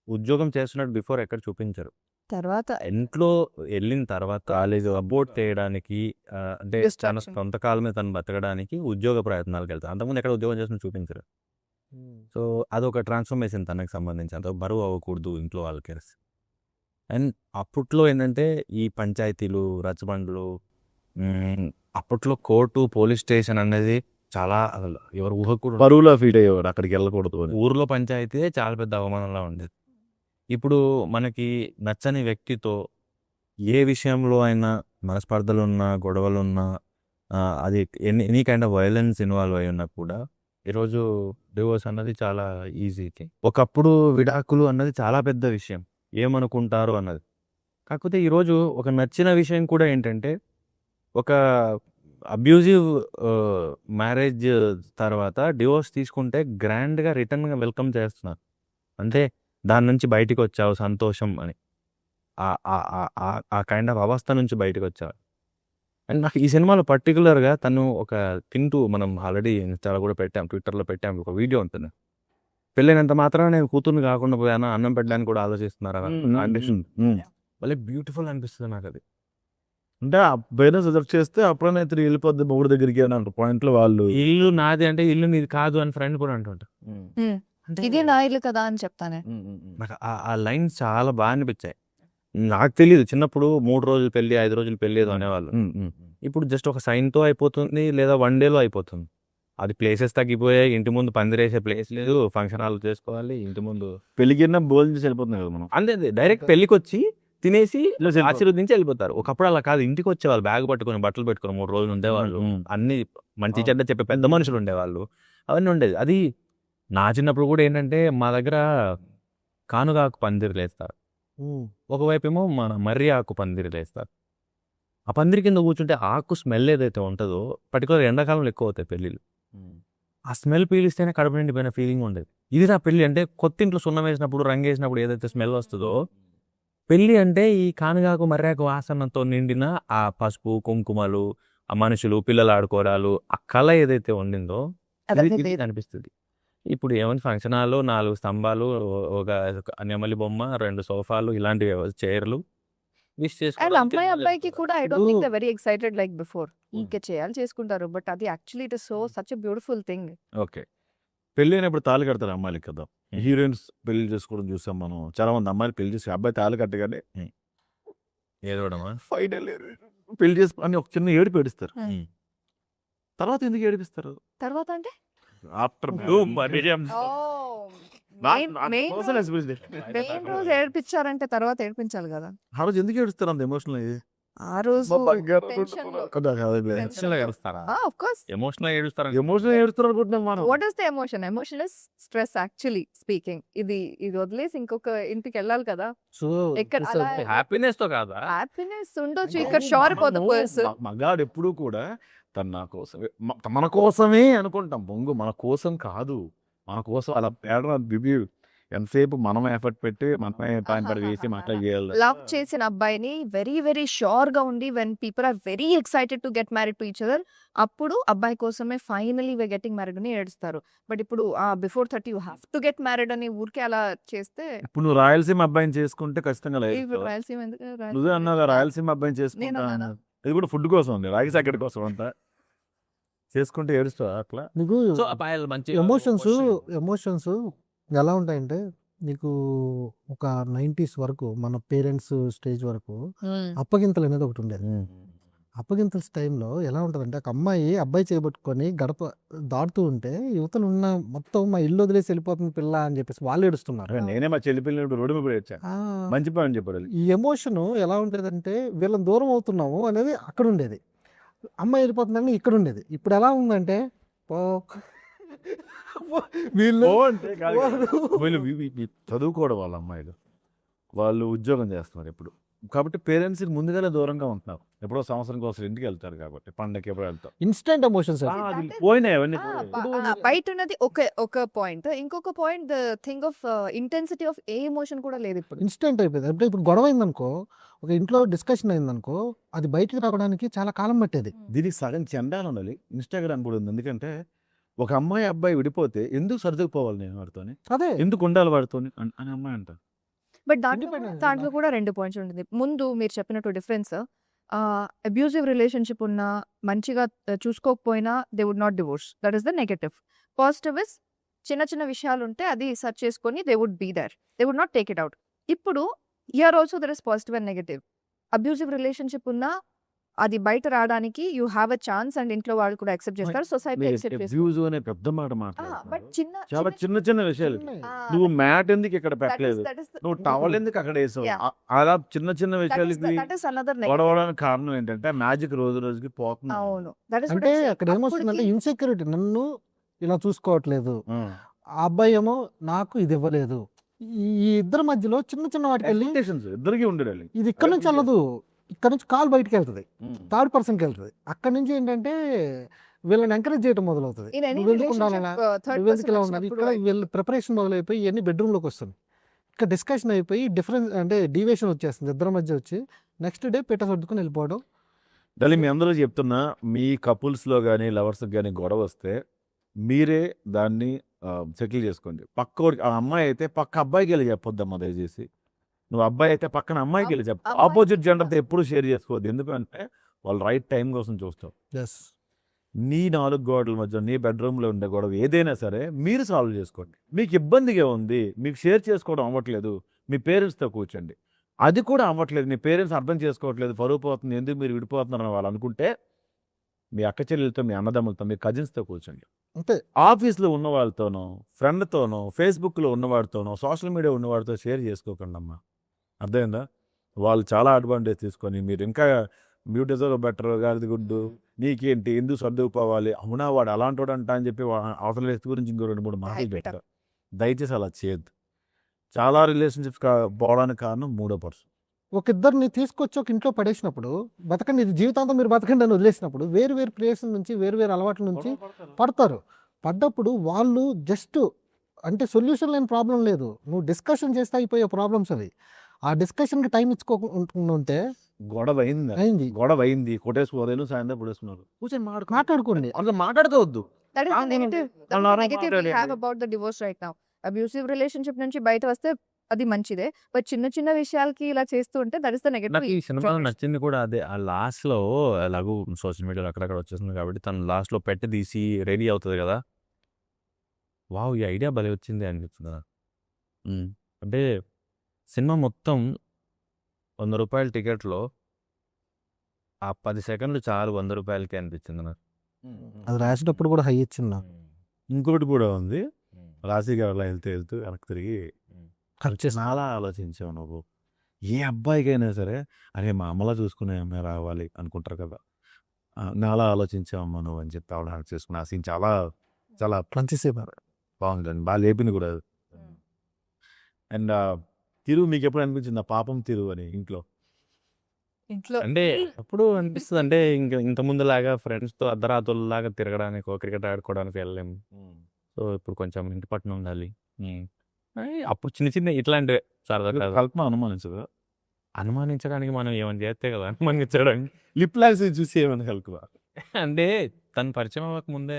ఉద్యోగం చేస్తున్నట్టు బిఫోర్ ఎక్కడ చూపించరు. తర్వాత ఇంట్లో వెళ్ళిన తర్వాత కాలేజ్ అబోర్ట్ చేయడానికి అంటే తన Distraction. సొంత కాళ్ళ మీద తను బతకడానికి ఉద్యోగ ప్రయత్నాలకు వెళ్తారు. అంతకుముందు ఎక్కడ ఉద్యోగం చేస్తున్న చూపించరు. సో అదొక ట్రాన్స్ఫర్మేషన్ తనకు సంబంధించి. అంత బరువు అవ్వకూడదు ఇంట్లో వాళ్ళకి. అండ్ అప్పట్లో ఏంటంటే ఈ పంచాయతీలు, రచ్చబండ్లు, అప్పట్లో కోర్టు, పోలీస్ స్టేషన్ అనేది చాలా అసలు ఎవరు ఊహకూడదు. బరువులో ఫీట్ అయ్యేవాడు, అక్కడికి వెళ్ళకూడదు అని. ఊర్లో పంచాయతీ చాలా పెద్ద అవమానంలా ఉండేది. ఇప్పుడు మనకి నచ్చని వ్యక్తితో ఏ విషయంలో అయినా మనస్పర్ధలున్నా, గొడవలున్నా, అది any kind of violence involve అయి ఉన్నా కూడా ఈరోజు డివోర్స్ అన్నది చాలా ఈజీ. ఒకప్పుడు విడాకులు అన్నది చాలా పెద్ద విషయం, ఏమనుకుంటారు అన్నది. కాకపోతే ఈరోజు ఒక నచ్చిన విషయం కూడా ఏంటంటే, ఒక అబ్యూజివ్ మ్యారేజ్ తర్వాత డివోర్స్ తీసుకుంటే గ్రాండ్గా రిటర్న్గా వెల్కమ్ చేస్తున్నారు. అంటే దాని నుంచి బయటికి వచ్చావు సంతోషం అని, ఆ కైండ్ ఆఫ్ అవస్థ నుంచి బయటకు వచ్చావు. అండ్ నాకు ఈ సినిమాలో పర్టికులర్గా తను ఒక తింటూ, మనం ఆల్రెడీ ఇన్స్టాలో కూడా పెట్టాం, ట్విట్టర్లో పెట్టాం, ఒక వీడియో ఉంటుంది. పెళ్ళైనంత మాత్రం నేను కూతుర్ని కాకుండా పోయాను, అన్నం పెట్టడానికి కూడా ఆలోచిస్తున్నారు భలే బ్యూటిఫుల్ అనిపిస్తుంది నాకు అది. అంటే పేరెంట్స్ రిజర్వ్ చేస్తే అప్పుడైనా తిరిగి వెళ్ళిపోద్ది మొగుడు దగ్గరికి అని అంటారు పాయింట్లో వాళ్ళు. ఇల్లు నాది అంటే ఇల్లు నీది కాదు అని ఫ్రెండ్ కూడా అంటుంటా. అంటే ఇది నా ఇల్లు కదా అని చెప్తానే. నాకు ఆ లైన్స్ చాలా బాగా అనిపించాయి. నాకు తెలియదు చిన్నప్పుడు 3 రోజులు పెళ్ళి, 5 రోజులు పెళ్ళి ఏదో అనేవాళ్ళు. ఇప్పుడు జస్ట్ ఒక సైన్తో అయిపోతుంది, లేదా 1 డేలో అయిపోతుంది. అది ప్లేసెస్ తగ్గిపోయాయి. ఇంటి ముందు పందిరేసే ప్లేస్ లేదు, ఫంక్షన్ హాల్ చేసుకోవాలి, ఇంటి ముందు పెళ్ళికి భోజనం చేసి వెళ్ళిపోతుంది కదా మనం. అంతే, డైరెక్ట్ పెళ్ళికి వచ్చి తినేసి ఆశీర్వదించి వెళ్ళిపోతారు. ఒకప్పుడు అలా కాదు, ఇంటికి వచ్చేవాళ్ళు బ్యాగ్ పట్టుకొని, బట్టలు పెట్టుకొని 3 రోజులు ఉండేవాళ్ళు. అన్ని మంచి చెడ్డ చెప్పే పెద్ద మనుషులు ఉండేవాళ్ళు, అవన్నీ ఉండేది. అది నా చిన్నప్పుడు కూడా ఏంటంటే మా దగ్గర కానుగాకు పందిరి లేస్తారు, ఒకవైపు ఏమో మన మర్రి ఆకు పందిరి లేస్తారు. ఆ పందిరి కింద కూర్చుంటే ఆకు స్మెల్ ఏదైతే ఉంటుందో, పర్టికులర్ ఎండాకాలంలో ఎక్కువ అవుతాయి పెళ్ళిళ్ళు. ఆ స్మెల్ పీలిస్తేనే కడుపు నిండిపోయిన ఫీలింగ్ ఉండేది. ఇది నా పెళ్ళి అంటే కొత్త ఇంట్లో సున్నం వేసినప్పుడు, రంగు వేసినప్పుడు ఏదైతే స్మెల్ వస్తుందో, పెళ్ళి అంటే ఈ కానుగాకు మర్రాకు వాసనతో నిండిన ఆ పసుపు, కుంకుమలు, ఆ మనుషులు, పిల్లలు ఆడుకోవడాలు, ఆ కళ ఏదైతే ఉండిందో ఇది అనిపిస్తుంది. ఇప్పుడు ఏమైనా ఫంక్షన్ హాల్లో 4 స్తంభాలు, ఒక నెమలి బొమ్మ, 2 సోఫాలు, ఇలాంటివి చైర్లు విష్ అండ్ అమ్మాయి అబ్బాయికి కూడా I don't think they very excited like before. ఇంకా చేయాలి, చేసుకుంటారు, బట్ అది actually it is so such a beautiful thing. Okay, పెళ్ళి అయినప్పుడు తాళి కడతారు అమ్మాయిలకి కదా. హీరోయిన్స్ పెళ్లి చేసుకోవడం చూసాం మనం. చాలా మంది అమ్మాయిలు పెళ్లి చేసి అబ్బాయి తాళి కట్టగానే ఏదోడమా ఫైనల్ పెళ్లి చేసి అని ఒక చిన్న ఏడుపు ఏడుస్తారు. తర్వాత ఎందుకు ఏడిపిస్తారు? తర్వాత అంటే ఆఫ్టర్ మెయిన్ రోజు ఏడిపించారంటే తర్వాత ఏడిపించాలి కదా. ఆ రోజు ఎందుకు ఏడుస్తారు అంత ఎమోషనల్? ఆ రోజు బంగారం tension లో. ఎమోషనల్ గా ఏడుస్తారా? Of course. ఎమోషనల్ గా ఏడుస్తారా? ఎమోషన్ ఏడుస్తున్నారు అనుకుంటున్నాం మనం. What is the emotion? Emotion is stress actually speaking. ఇది వదిలేసి ఇంకొక ఇంటికి వెళ్ళాలి కదా. సో ఎక్కడ అలా హ్యాపీనెస్ తో కాదా? హ్యాపీనెస్ ఉండొచ్చు, ఇక్కడ షోర్ ఫర్ ద పర్సన్. మగాడు ఎప్పుడు కూడా తన నా కోసమే మన కోసమే అనుకుంటాం. బొంగు మన కోసం కాదు, మన కోసం అలా పేడ బిబి ఎంతసేపు మనం ఎఫర్ట్ పెట్టి మనమే టైం పడి వేసి మాట్లాడేయాలి. లవ్ చేసిన అబ్బాయిని వెరీ వెరీ షోర్ గా ఉండి when people are very excited to get married to each other, అప్పుడు అబ్బాయి కోసమే ఫైనలీ వే గెటింగ్ మ్యారీడ్ అని ఏడుస్తారు. బట్ ఇప్పుడు before 30 you have to get married అని ఊరికే అలా చేస్తే ఇప్పుడు నువ్వు రాయలసీమ అబ్బాయిని చేసుకుంటే ఖచ్చితంగా లేదు. ఇప్పుడు రాయలసీమ ఎందుకు? నువ్వే అన్నావు రాయలసీమ అబ్బాయిని చేసుకుంటా నేను అన్నానా? అన్నావు. ఇది కూడా ఫుడ్ కోసం ఉంది, రాగి సాకెట్ కోసం అంతా చేసుకుంటే ఏడుస్తావు అట్లా. నీకు సో అబ్బాయిలు మంచి ఎమోషన్స్ ఎలా ఉంటాయంటే, నీకు ఒక 90s వరకు మన పేరెంట్స్ స్టేజ్ వరకు అప్పగింతలు అనేది ఒకటి ఉండేది. అప్పగింతల టైంలో ఎలా ఉంటుందంటే, ఒక అబ్బాయి చేయబట్టుకొని గడప దాటుతూ ఉంటే యువతలు ఉన్న మొత్తం మా ఇల్లు వదిలేసి వెళ్ళిపోతుంది పిల్ల అని చెప్పేసి వాళ్ళు ఏడుస్తున్నారు. నేనే మా చెల్లి పిల్లలు రోడ్డు మీద వచ్చా ఆ, మంచి పని అని చెప్పారు. ఈ ఎమోషన్ ఎలా ఉండేదంటే, వీళ్ళని దూరం అవుతున్నాము అనేది అక్కడ ఉండేది, అమ్మాయి వెళ్ళిపోతుందని ఇక్కడ ఉండేది. ఇప్పుడు ఎలా ఉందంటే, వీళ్ళు వీళ్ళు చదువుకోవడం వాళ్ళ అమ్మాయిలు, వాళ్ళు ఉద్యోగం చేస్తున్నారు ఇప్పుడు. కాబట్టి పేరెంట్స్ ముందుగానే దూరంగా ఉంటున్నారు. ఎప్పుడో సంవత్సరం కోసం ఇంటికి వెళ్తారు కాబట్టి పండగకి ఎప్పుడో వెళ్తారు. Instant emotions. అది పోయినాయి అవన్నీ. బయట ఉన్నది ఒక పాయింట్, ఇంకొక point the thing of intensity of A emotion కూడా లేదు ఇప్పుడు. ఇన్స్టెంట్ అయిపోయింది. అంటే ఇప్పుడు గొడవ అయిందనుకో, ఒక ఇంట్లో డిస్కషన్ అయిందనుకో, అది బయటికి రావడానికి చాలా కాలం పట్టేది. దీనికి సగం చెండాలు ఉండాలి. ఇన్స్టాగ్రామ్ కూడా ఉంది. ఎందుకంటే ఒక అమ్మాయి అబ్బాయి విడిపోతే ఎందుకు సర్దుకుపోవాలి నేను వాడితోని, అదే ఎందుకు ఉండాలి వాడితోని అని అమ్మాయి అంట. But Independent. దాంట్లో కూడా 2 పాయింట్స్ ఉంటుంది. ముందు మీరు చెప్పినట్టు డిఫరెన్స్, అబ్యూజివ్ రిలేషన్షిప్ ఉన్నా మంచిగా చూసుకోకపోయినా they would not divorce. That is the negative. Positive is చిన్న చిన్న విషయాలు ఉంటే అది సర్చ్ చేసుకొని they would be there, they would not take it out. ఇప్పుడు here also there is positive and negative. Abusive relationship ఉన్నా అది బయట రావడానికి you have a chance and ఇంట్లో వాళ్ళు కూడా యాక్సెప్ట్ చేస్తారు, సొసైటీ యాక్సెప్ట్ చేస్తారు. Abuse అనే పెద్ద మాట బట్ మాట్లాడుతున్నారు. చిన్న చాలా చిన్న చిన్న విషయాలు. నువ్వు మ్యాట్ ఎందుకు ఇక్కడ పెట్టలేదు, నువ్వు టవల్ ఎందుకు అక్కడ వేసావు, Yeah. అలా చిన్న చిన్న విషయాలకి దట్ ఇస్ అనదర్ నెగటివ్. గొడవడానికి కారణం ఏంటంటే మ్యాజిక్ రోజు రోజుకి పోతుంది. అవును, దట్ ఇస్ అంటే అక్కడ ఏమొస్తుందంటే ఇన్సెక్యూరిటీ, నన్ను ఇలా చూసుకోవట్లేదు, ఆ అబ్బాయి ఏమో నాకు ఇది ఇవ్వలేదు. ఈ ఇద్దరి మధ్యలో చిన్న చిన్న వాటికి వెళ్ళి ఇద్దరికి ఉండేది. ఇది ఇక్కడ నుంచి వెళ్ళదు, ఇక్కడ నుంచి కాల్ బయటకు వెళ్తుంది, థర్డ్ పర్సన్కి వెళ్తుంది. అక్కడ నుంచి ఏంటంటే వీళ్ళని ఎంకరేజ్ చేయడం మొదలవుతుంది. In any నువ్వు ఎందుకు ఉండాలి, relationship, third నువ్వు ఎందుకు ఇలా person ఉండాలి. వచ్చినప్పుడు ఇక్కడ వీళ్ళు ప్రిపరేషన్ మొదలైపోయి ఇవన్నీ బెడ్రూమ్లోకి వస్తుంది. ఇక్కడ డిస్కషన్ అయిపోయి డిఫరెన్స్ అంటే డీవియేషన్ వచ్చేస్తుంది ఇద్దరి మధ్య వచ్చి, నెక్స్ట్ డే పెట్ట సర్దుకొని వెళ్ళిపోవడం. డలి మీ అందరూ చెప్తున్నా, మీ కపుల్స్లో కానీ లవర్స్కి కానీ గొడవ వస్తే మీరే దాన్ని సెటిల్ చేసుకోండి. ఆ అమ్మాయి అయితే పక్క అబ్బాయికి వెళ్ళి చెప్పొద్దమ్మా దయచేసి. నువ్వు అబ్బాయి అయితే పక్కన అమ్మాయికి వెళ్ళి చెప్పు. అమ్మాయి- ఆపోజిట్ జెండర్తో ఎప్పుడు షేర్ చేసుకోవద్దు. ఎందుకంటే వాళ్ళు రైట్ టైం కోసం చూస్తావు. ఎస్, నీ 4 గోడల మధ్య నీ బెడ్రూమ్లో ఉండే గొడవ ఏదైనా సరే మీరు సాల్వ్ చేసుకోండి. మీకు ఇబ్బందిగా ఉంది, మీకు షేర్ చేసుకోవడం అవ్వట్లేదు, మీ పేరెంట్స్తో కూర్చోండి. అది కూడా అవ్వట్లేదు, మీ పేరెంట్స్ అర్థం చేసుకోవట్లేదు, పరువు పోతుంది, ఎందుకు మీరు విడిపోతున్నారని వాళ్ళు అనుకుంటే మీ అక్క చెల్లెలతో, మీ అన్నదమ్ములతో, మీ కజిన్స్తో కూర్చోండి. అంతే. ఆఫీస్లో ఉన్న వాళ్ళతోనో, ఫ్రెండ్తోనో, ఫేస్బుక్లో ఉన్నవాడితోనో, సోషల్ మీడియా ఉన్నవాడితో షేర్ చేసుకోకండి అమ్మా. అర్థమైందా? వాళ్ళు చాలా అడ్వాంటేజ్ తీసుకొని మీరు ఇంకా బ్యూటీ డిజర్వ్ బెటర్, గారిది గుడ్డు, నీకేంటి, ఎందుకు సర్దుకుపోవాలి, అవునా వాడు అలాంటి వాడు అంట అని చెప్పి అవతల వ్యక్తి గురించి ఇంకో 2-3 మాటలు పెట్టారు. దయచేసి అలా చేయొద్దు. చాలా రిలేషన్షిప్స్ పోవడానికి కారణం 3వ పర్సన్. ఒక ఇద్దరిని తీసుకొచ్చి ఒక ఇంట్లో పడేసినప్పుడు, బతకండి ఇది జీవితాంతం మీరు బతకండి అని వదిలేసినప్పుడు, వేరు వేరు ప్లేస్ నుంచి వేరు వేరు అలవాట్ల నుంచి పడతారు. పడ్డప్పుడు వాళ్ళు జస్ట్ అంటే సొల్యూషన్ లేని ప్రాబ్లం లేదు, నువ్వు డిస్కషన్ చేస్తే అయిపోయే ప్రాబ్లమ్స్ అవి. ఆ డిస్కషన్కి టైం ఇచ్చుకోకుండా ఉంటే గొడవ అయింది, అయింది, గొడవ అయింది, కొట్టేసుకోలేదు, సాయంత్రం పొడేసుకున్నారు, కూర్చొని మాట్లాడుకోండి. అసలు మాట్లాడుకోవద్దు. That is the Ah, negative. no, That is no, the no, negative no, we no, have no. about the divorce right now. Abusive relationship నుంచి బయట వస్తే అది మంచిదే, బట్ చిన్న చిన్న విషయాలకి ఇలా చేస్తూ ఉంటే దట్ ఇస్ ద నాకు నెగటివ్. ఈ సినిమాలో నచ్చింది కూడా అదే. ఆ లాస్ట్ లో ఎలాగో సోషల్ మీడియాలో అక్కడక్కడ వచ్చేస్తుంది కాబట్టి తను లాస్ట్ లో పెట్టి తీసి రెడీ అవుతుంది కదా. వావ్, ఈ ఐడియా భలే వచ్చింది అనిపిస్తుంది నాకు. అంటే సినిమా మొత్తం 100 రూపాయల టికెట్లో ఆ 10 సెకండ్లు చాలు 100 రూపాయలకి అనిపించింది నాకు. అది రాసేటప్పుడు కూడా హై ఇచ్చింది నాకు. ఇంకోటి కూడా ఉంది, రాశి గారు అలా వెళ్తూ వెళ్తూ వెనక్కి తిరిగి ఖర్చు చాలా ఆలోచించావు నువ్వు, ఏ అబ్బాయికైనా సరే అరే మా అమ్మలా చూసుకునే అమ్మాయి రావాలి అనుకుంటారు కదా. నాలా ఆలోచించావమ్మా నువ్వు అని చెప్పి ఆవిడ హక్ చేసుకుని ఆ సీన్ చాలా చాలా మంచి సేపు బాగుందండి. బాగా లేపింది కూడా. అండ్ తిరు మీకు ఎప్పుడు అనిపించింది ఆ పాపం తిరు అని ఇంట్లో? ఇంట్లో అంటే అప్పుడు అనిపిస్తుంది అంటే ఇంకా ఇంత ముందులాగా ఫ్రెండ్స్తో అర్ధరాత్రులలాగా తిరగడానికి క్రికెట్ ఆడుకోవడానికి వెళ్ళలేము. సో ఇప్పుడు కొంచెం ఇంటి పట్టున ఉండాలి. అప్పుడు చిన్న చిన్న ఇట్లాంటివే సరదా కల్పన అనుమానించదు. అనుమానించడానికి మనం ఏమైనా చేస్తే కదా అనుమానించడానికి. లిప్ లాక్స్ చూసి ఏమైనా కలుపువ అంటే తను పరిచయం అవ్వక ముందే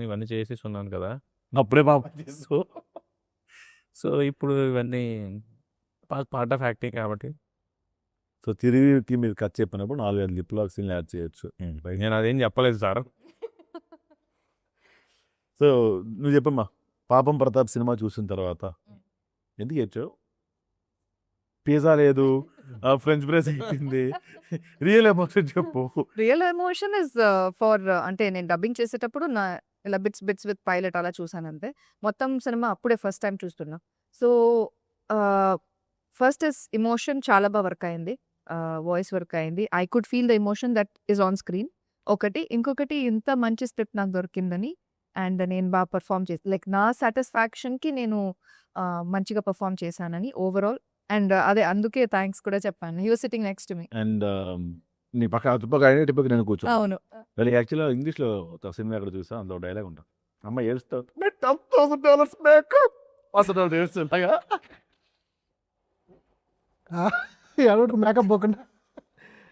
ఇవన్నీ చేసేసి ఉన్నాను కదా. అప్పుడే పాపం సో సో ఇప్పుడు ఇవన్నీ పార్ట్ ఆఫ్ యాక్టింగ్ కాబట్టి సో తిరిగికి మీరు కట్ చెప్పినప్పుడు 4-5 లిప్ లాక్స్ యాడ్ చేయొచ్చు. నేను అదేం చెప్పలేదు సార్. సో నువ్వు చెప్పమ్మా పాపం ప్రతాప్ సినిమా చూసిన తర్వాత ఎందుకు ఏడ్చావు? పిజ్జా లేదు, ఫ్రెంచ్ ఫ్రైస్ అయిపోయింది, రియల్ ఎమోషన్ చెప్పు. రియల్ ఎమోషన్ ఇస్ ఫర్ అంటే నేను డబ్బింగ్ చేసేటప్పుడు నా ఇలా బిట్స్ విత్ పైలట్ అలా చూసాను అంతే. మొత్తం సినిమా అప్పుడే ఫస్ట్ టైం చూస్తున్నా. సో ఫస్ట్ ఇస్ ఎమోషన్ చాలా బాగా వర్క్ అయింది, వాయిస్ వర్క్ అయింది. I could feel the emotion that is on screen. ఇంకొకటి ఇంత మంచి స్క్రిప్ట్ నాకు దొరికిందని అండ్ నేను బాగా పర్ఫామ్ చేసి లైక్ నా సాటిస్ఫాక్షన్కి నేను మంచిగా పర్ఫామ్ చేశానని ఓవరాల్. అండ్ అదే అందుకే థ్యాంక్స్ కూడా చెప్పాను. He was sitting next to me. And నీ పక్క అటుపక్క అయినా ఇటుపక్క నేను కూర్చో. అవును. వెళ్ళి యాక్చువల్గా ఇంగ్లీష్లో ఒక సినిమా ఎక్కడ చూసా అందులో డైలాగ్ ఉంటుంది, అమ్మ ఏడుస్తావు $10,000 మేకప్ అసలు ఏడుస్తుంటా ఎవరు మేకప్ పోకుండా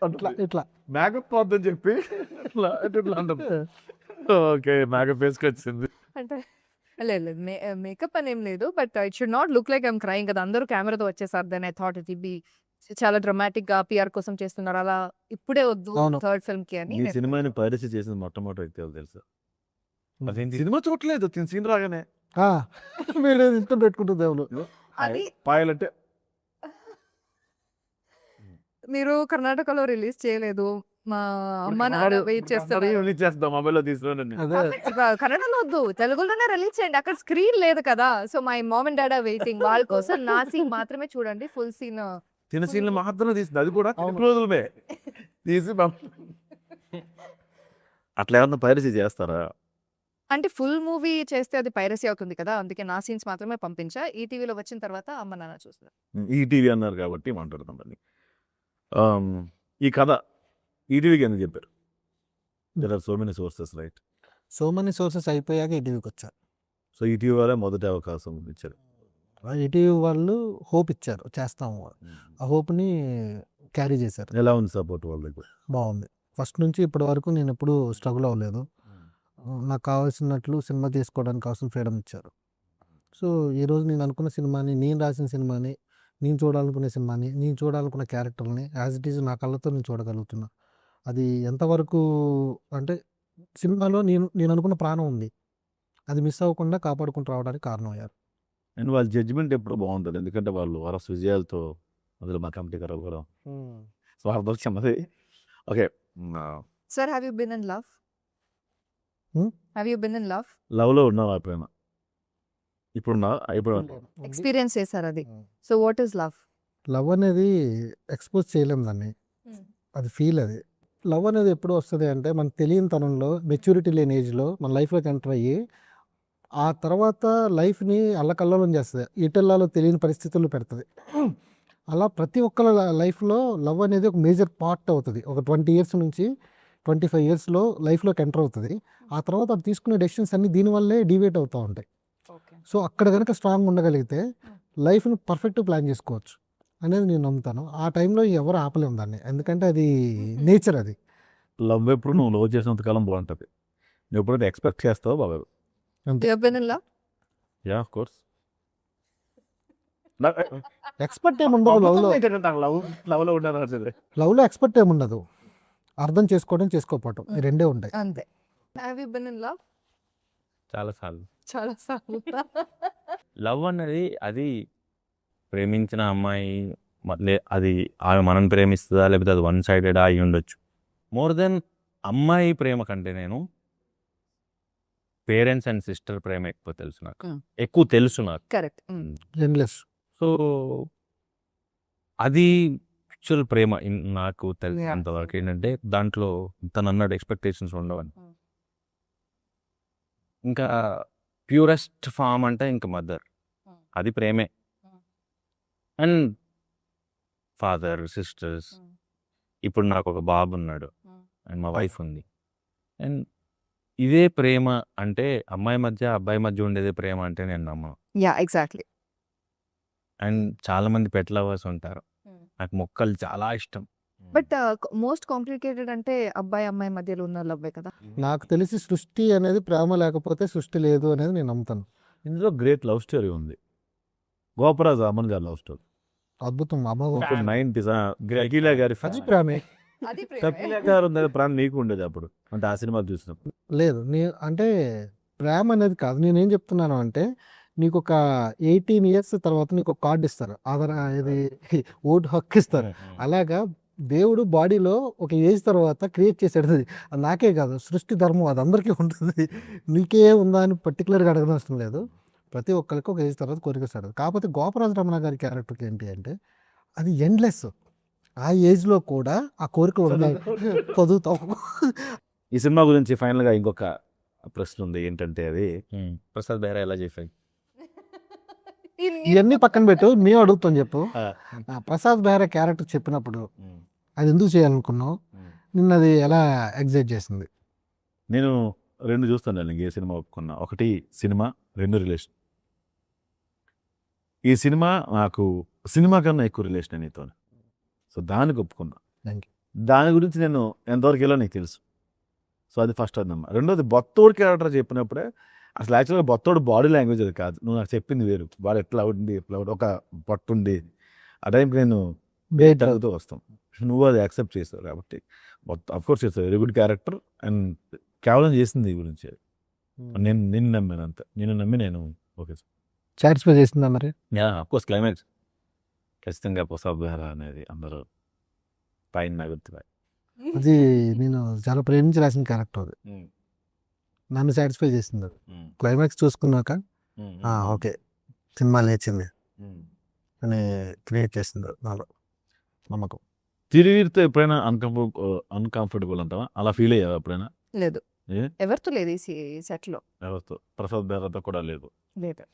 ఇట్లా ఇట్లా మేకప్ పోద్దని చెప్పి ఇట్లా ఇట్లా అంటుంది. ఓకే మేకప్ వేసుకొచ్చింది. అంటే లేదు మేకప్ అని ఏం లేదు, but it should not look like I'm crime కదా. అందరూ కెమెరాతో వచ్చేసారు. Then I thought it be చాలా డ్రమాటిక్ గా పిఆర్ కోసం చేస్తున్నారు అలా, ఇప్పుడే వద్దు అవును. థర్డ్ ఫిల్మ్ కి అని ఈ సినిమాని పైరసీ చేసిన మొట్టమొదటి వ్యక్తి ఎవరు తెలుసా? అదేంటి సినిమా చూడలేదు, తిని సీన్ రాగానే వీడు ఇష్టం పెట్టుకుంటుంది దేవుడు. అది పాయలంటే మీరు కర్ణాటకలో రిలీజ్ చేయలేదు, మా అమ్మ నాన్న వెయిట్ చేస్తారు. రిలీజ్ చేస్తాం మొబైల్లో తీసుకుని. అదే కన్నడలో వద్దు, తెలుగులోనే రిలీజ్ చేయండి, అక్కడ స్క్రీన్ లేదు కదా. So my mom and dad are waiting. వాళ్ళ కోసం నా సీన్ మాత్రమే చూడండి, ఫుల్ సీన్ తిన సీన్లు మాత్రమే తీసింది, అది కూడా అవును. రోజులమే తీసి అట్లా ఏమన్నా పైరసీ చేస్తారా? అంటే ఫుల్ మూవీ చేస్తే అది పైరసీ అవుతుంది కదా, అందుకే నా సీన్స్ మాత్రమే పంపించా. ఈటీవీలో వచ్చిన తర్వాత అమ్మ నాన్న చూస్తారు. ఈటీవీ అన్నారు కాబట్టి మాట్లాడుతాం దాన్ని. ఈ కథ ఈటీవీకి ఎందుకు చెప్పారు? There are so many sources right. So many sources అయిపోయాక ఈటీవీకి వచ్చారు. సో ఈటీవీ వాళ్ళే మొదటి అవకాశం ఇచ్చారు. ఈటీవీ వాళ్ళు హోప్ ఇచ్చారు, చేస్తాము. ఆ హోప్ని క్యారీ చేశారు. ఎలా ఉంది సపోర్ట్ వాళ్ళ దగ్గర? బాగుంది. ఫస్ట్ నుంచి ఇప్పటి వరకు నేను ఎప్పుడూ స్ట్రగుల్ అవ్వలేదు. నాకు కావాల్సినట్లు సినిమా తీసుకోవడానికి కావాల్సిన ఫ్రీడమ్ ఇచ్చారు. సో ఈరోజు నేను అనుకున్న సినిమాని, నేను రాసిన సినిమాని, నేను చూడాలనుకునే సినిమాని, నేను చూడాలనుకున్న క్యారెక్టర్ని యాజ్ ఇట్ ఈజ్ నా కళ్ళతో నేను చూడగలుగుతున్నా. అది ఎంతవరకు అంటే సినిమాలో నేను అనుకున్న ప్రాణం ఉంది, అది మిస్ అవ్వకుండా కాపాడుకుంటూ రావడానికి కారణం అయ్యారు. అండ్ వాళ్ళ జడ్జిమెంట్ ఎప్పుడు బాగుంటుంది, ఎందుకంటే వాళ్ళు వరస్ విజయాలతో అందులో మా కమిటీ గారు కూడా స్వార్థం అది. Okay, sir have you been in love? Have you been in love? లవ్లో ఉన్నావు అయిపోయినా ఇప్పుడున్నా ఇప్పుడు ఎక్స్పీరియన్స్ చేశారు అది. So what is love? Love అనేది ఎక్స్పోజ్ చేయలేం దాన్ని, అది ఫీల్. అది లవ్ అనేది ఎప్పుడు వస్తుంది అంటే మన తెలియని తనంలో, మెచ్యూరిటీ లేని ఏజ్లో మన లైఫ్లోకి ఎంటర్ అయ్యి ఆ తర్వాత లైఫ్ని అల్లకల్లోలం చేస్తుంది, ఎటెల్లాలో తెలియని పరిస్థితుల్లో పెడుతుంది. అలా ప్రతి ఒక్కరి లైఫ్లో లవ్ అనేది ఒక మేజర్ పార్ట్ అవుతుంది. ఒక 20 years నుంచి 25 yearsలో లైఫ్లోకి ఎంటర్ అవుతుంది. ఆ తర్వాత అది తీసుకునే డెసిషన్స్ అన్నీ దీనివల్లే డివేట్ అవుతూ ఉంటాయి. సో అక్కడ కనుక స్ట్రాంగ్ ఉండగలిగితే లైఫ్ని పర్ఫెక్ట్ ప్లాన్ చేసుకోవచ్చు అనేది నేను నమ్ముతాను. ఆ టైంలో ఎవరు ఆపలేము దాన్ని, ఎందుకంటే అది నేచర్. అది లవ్ ఎప్పుడు నువ్వు లవ్ చేసినంతకాలం బాగుంటుంది, నువ్వు ఎప్పుడైతే ఎక్స్పెక్ట్ చేస్తావు బాగా. You have been in love? Yeah of course. Expert ఏముండదు లవ్లో. లవ్లో ఉండాలి, లవ్లో ఎక్స్పర్ట్ ఏముండదు, అర్థం చేసుకోవడం చేసుకోకపోవటం, ఈ రెండే ఉంటాయి. అంతే. Have you been in love? చాలాసార్లు. చాలా సార్లు. లవ్ అన్నది అది ప్రేమించిన అమ్మాయి అది ఆమె మనం ప్రేమిస్తుందా లేకపోతే అది వన్ సైడెడ్ అయి ఉండొచ్చు. మోర్ దెన్ అమ్మాయి ప్రేమ కంటే నేను పేరెంట్స్ అండ్ సిస్టర్ ప్రేమ ఎక్కువ తెలుసు నాకు. కరెక్ట్. ఎండ్లెస్. సో అది యాక్చువల్ ప్రేమ నాకు తెలిసినంతవరకు ఏంటంటే దాంట్లో తను అన్నాడు ఎక్స్పెక్టేషన్స్ ఉండవని. ఇంకా ప్యూరెస్ట్ ఫామ్ అంటే ఇంకా మదర్, అది ప్రేమే. అండ్ ఫాదర్, సిస్టర్స్, ఇప్పుడు నాకు ఒక బాబు ఉన్నాడు అండ్ మా వైఫ్ ఉంది. అండ్ ఇదే ప్రేమ అంటే అమ్మాయి మధ్య అబ్బాయి మధ్య ఉండేదే ప్రేమ అంటే నేను నమ్మను. Yeah exactly. అండ్ చాలా మంది పెట్ లవర్స్ ఉంటారు, నాకు మొక్కలు చాలా ఇష్టం. బట్ మోస్ట్ కాంప్లికేటెడ్ అంటే అబ్బాయి అమ్మాయి మధ్యలో ఉన్న లవ్వే కదా. నాకు తెలిసి సృష్టి అనేది ప్రేమ లేకపోతే సృష్టి లేదు అనేది నేను నమ్ముతాను. ఇందులో గ్రేట్ లవ్ స్టోరీ ఉంది. గోపరాజు అమన్ గారి లవ్ స్టోరీ అద్భుతం. అమ్మ 90s అఖిల గారి అది ప్రేమే. అఖిల గారు ఉంది ప్రాణం నీకు ఉండేది అప్పుడు అంటే ఆ సినిమా చూసినప్పుడు. లేదు అంటే ప్రేమ అనేది కాదు. నేనేం చెప్తున్నాను అంటే నీకు ఒక 18 years తర్వాత నీకు ఒక కార్డు ఇస్తారు, ఆధార్ ఇది ఓటు హక్కు ఇస్తారు. అలాగా దేవుడు బాడీలో ఒక ఏజ్ తర్వాత క్రియేట్ చేసేది. అది నాకే కాదు, సృష్టి ధర్మం అది అందరికీ ఉంటుంది. నీకే ఉందా అని పర్టికులర్గా అడగనవసరం లేదు. ప్రతి ఒక్కరికి ఒక ఏజ్ తర్వాత కోరికేస్తారు. కాకపోతే గోపరాజు రమణ గారి క్యారెక్టర్కి ఏంటి అంటే అది ఎండ్లెస్. ఆ ఏజ్లో కూడా ఆ కోరిక ఉన్నాయి, చదువుతాం. ఈ సినిమా గురించి ఫైనల్గా ఇంకొక ప్రశ్న ఉంది ఏంటంటే అది ప్రసాద్ బెహ్రా ఎలా చేశాడు? ఇవన్నీ పక్కన పెట్టు, మేము అడుగుతాం చెప్పు. ప్రసాద్ బెహ్రా క్యారెక్టర్ చెప్పినప్పుడు అది ఎందుకు చేయాలనుకున్నావు, నిన్న అది ఎలా ఎగ్జైట్ చేసింది? నేను 2 చూస్తాను ఏ సినిమా ఒప్పుకున్నా. ఒకటి సినిమా, 2 రిలేషన్. ఈ సినిమా నాకు సినిమా కన్నా ఎక్కువ రిలేషన్ నీతో, సో దానికి ఒప్పుకున్నా. Thank you. దాని గురించి నేను ఎంతవరకు వెళ్ళో నీకు తెలుసు. సో అది ఫస్ట్ అదమ్మా. రెండోది బొత్తోడు క్యారెక్టర్ చెప్పినప్పుడే అసలు యాక్చువల్గా బొత్తోడు బాడీ లాంగ్వేజ్ అది కాదు, నువ్వు నాకు చెప్పింది వేరు. వాడు ఎట్లా ఉండి ఎట్లా ఒక పట్టుండి ఆ టైంకి నేను చదువుతూ వస్తాం, నువ్వు అది యాక్సెప్ట్ చేసావు కాబట్టి అఫ్కోర్స్ చేస్తావు. వెరీ గుడ్ క్యారెక్టర్ అండ్ కేవలం చేసింది ఈ గురించి. నేను నిన్ను నమ్మాను అంత, నిన్ను నమ్మి నేను ఓకే సాటిస్ఫై చేసిందా మరి? అఫ్కోర్స్ క్లైమాక్స్ ఖచ్చితంగా ప్రసాద్ బెహ్రా అనేది అందరూ పైన గుర్తుపాయి. అది నేను చాలా ప్రేమించి రాసిన క్యారెక్టర్. అది నన్ను సాటిస్ఫై చేసింది. అది క్లైమాక్స్ చూసుకున్నాక ఓకే సినిమా లేచింది అని క్రియేట్ చేసింది నాలో నమ్మకం. తిరిగితే ఎప్పుడైనా అన్కంఫర్టబుల్ అంటావా? అలా ఫీల్ అయ్యావా ఎప్పుడైనా? లేదు, ఏ? ఎవరితో లేదు ఈ సెట్ లో. ఎవరితో? ప్రసాద్ బెహ్రాతో కూడా లేదు. లేదు.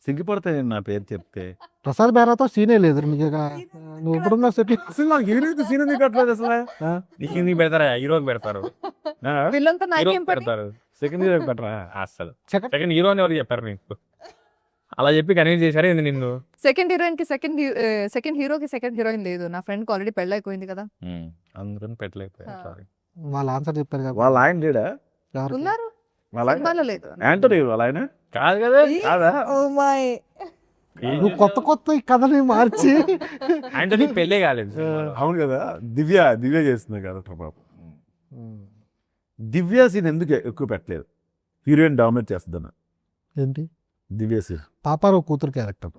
సిగ్గుపడితే నేను నా పేరు చెప్తే ప్రసాద్ బెహ్రాతో సీనే లేదు. నీకు నువ్వు ఎప్పుడున్నా సెట్ అసలు నాకు హీరోకి సీన్ ఎందుకు కట్టలేదు అసలు? నీకు పెడతారా? హీరోకి పెడతారు, వీళ్ళంతా నాకేం హీరోకి పని? పెడతారు, సెకండ్ హీరోకి పెట్టరా? అసలు Second- సెకండ్ హీరో అని ఎవరు చెప్పారు నీకు? అలా చెప్పి కన్విన్స్ చేశారు ఏంది నిన్ను? సెకండ్ హీరోయిన్ కి సెకండ్ హీరోకి సెకండ్ హీరోయిన్ లేదు. నా ఫ్రెండ్ కి ఆల్రెడీ పెళ్ళి అయిపోయింది కదా. అందరూ పెట్టలేకపోయారు. సారీ. వాళ్ళ ఆన్సర్ చెప్పారు కదా. వాళ్ళ ఆయన లేడా? ఎవరికి? ఉన్నారు, వాళ్ళ ఆయన సినిమాలో లేదు. యాంటోనీ వాళ్ళ ఆయన కాదు కదా? కాదా? Oh my. నువ్వు కొత్త కొత్త ఈ కథని మార్చి అంటే నీకు పెళ్ళే కాలేదు. అవును కదా, దివ్య చేస్తుంది కదా పాపం. దివ్య సీన్ ఎందుకు ఎక్కువ పెట్టలేదు? హీరోయిన్ డామినేట్ చేస్తుందన్న ఏంటి దివ్య సీన్. పాపారావు కూతురు క్యారెక్టర్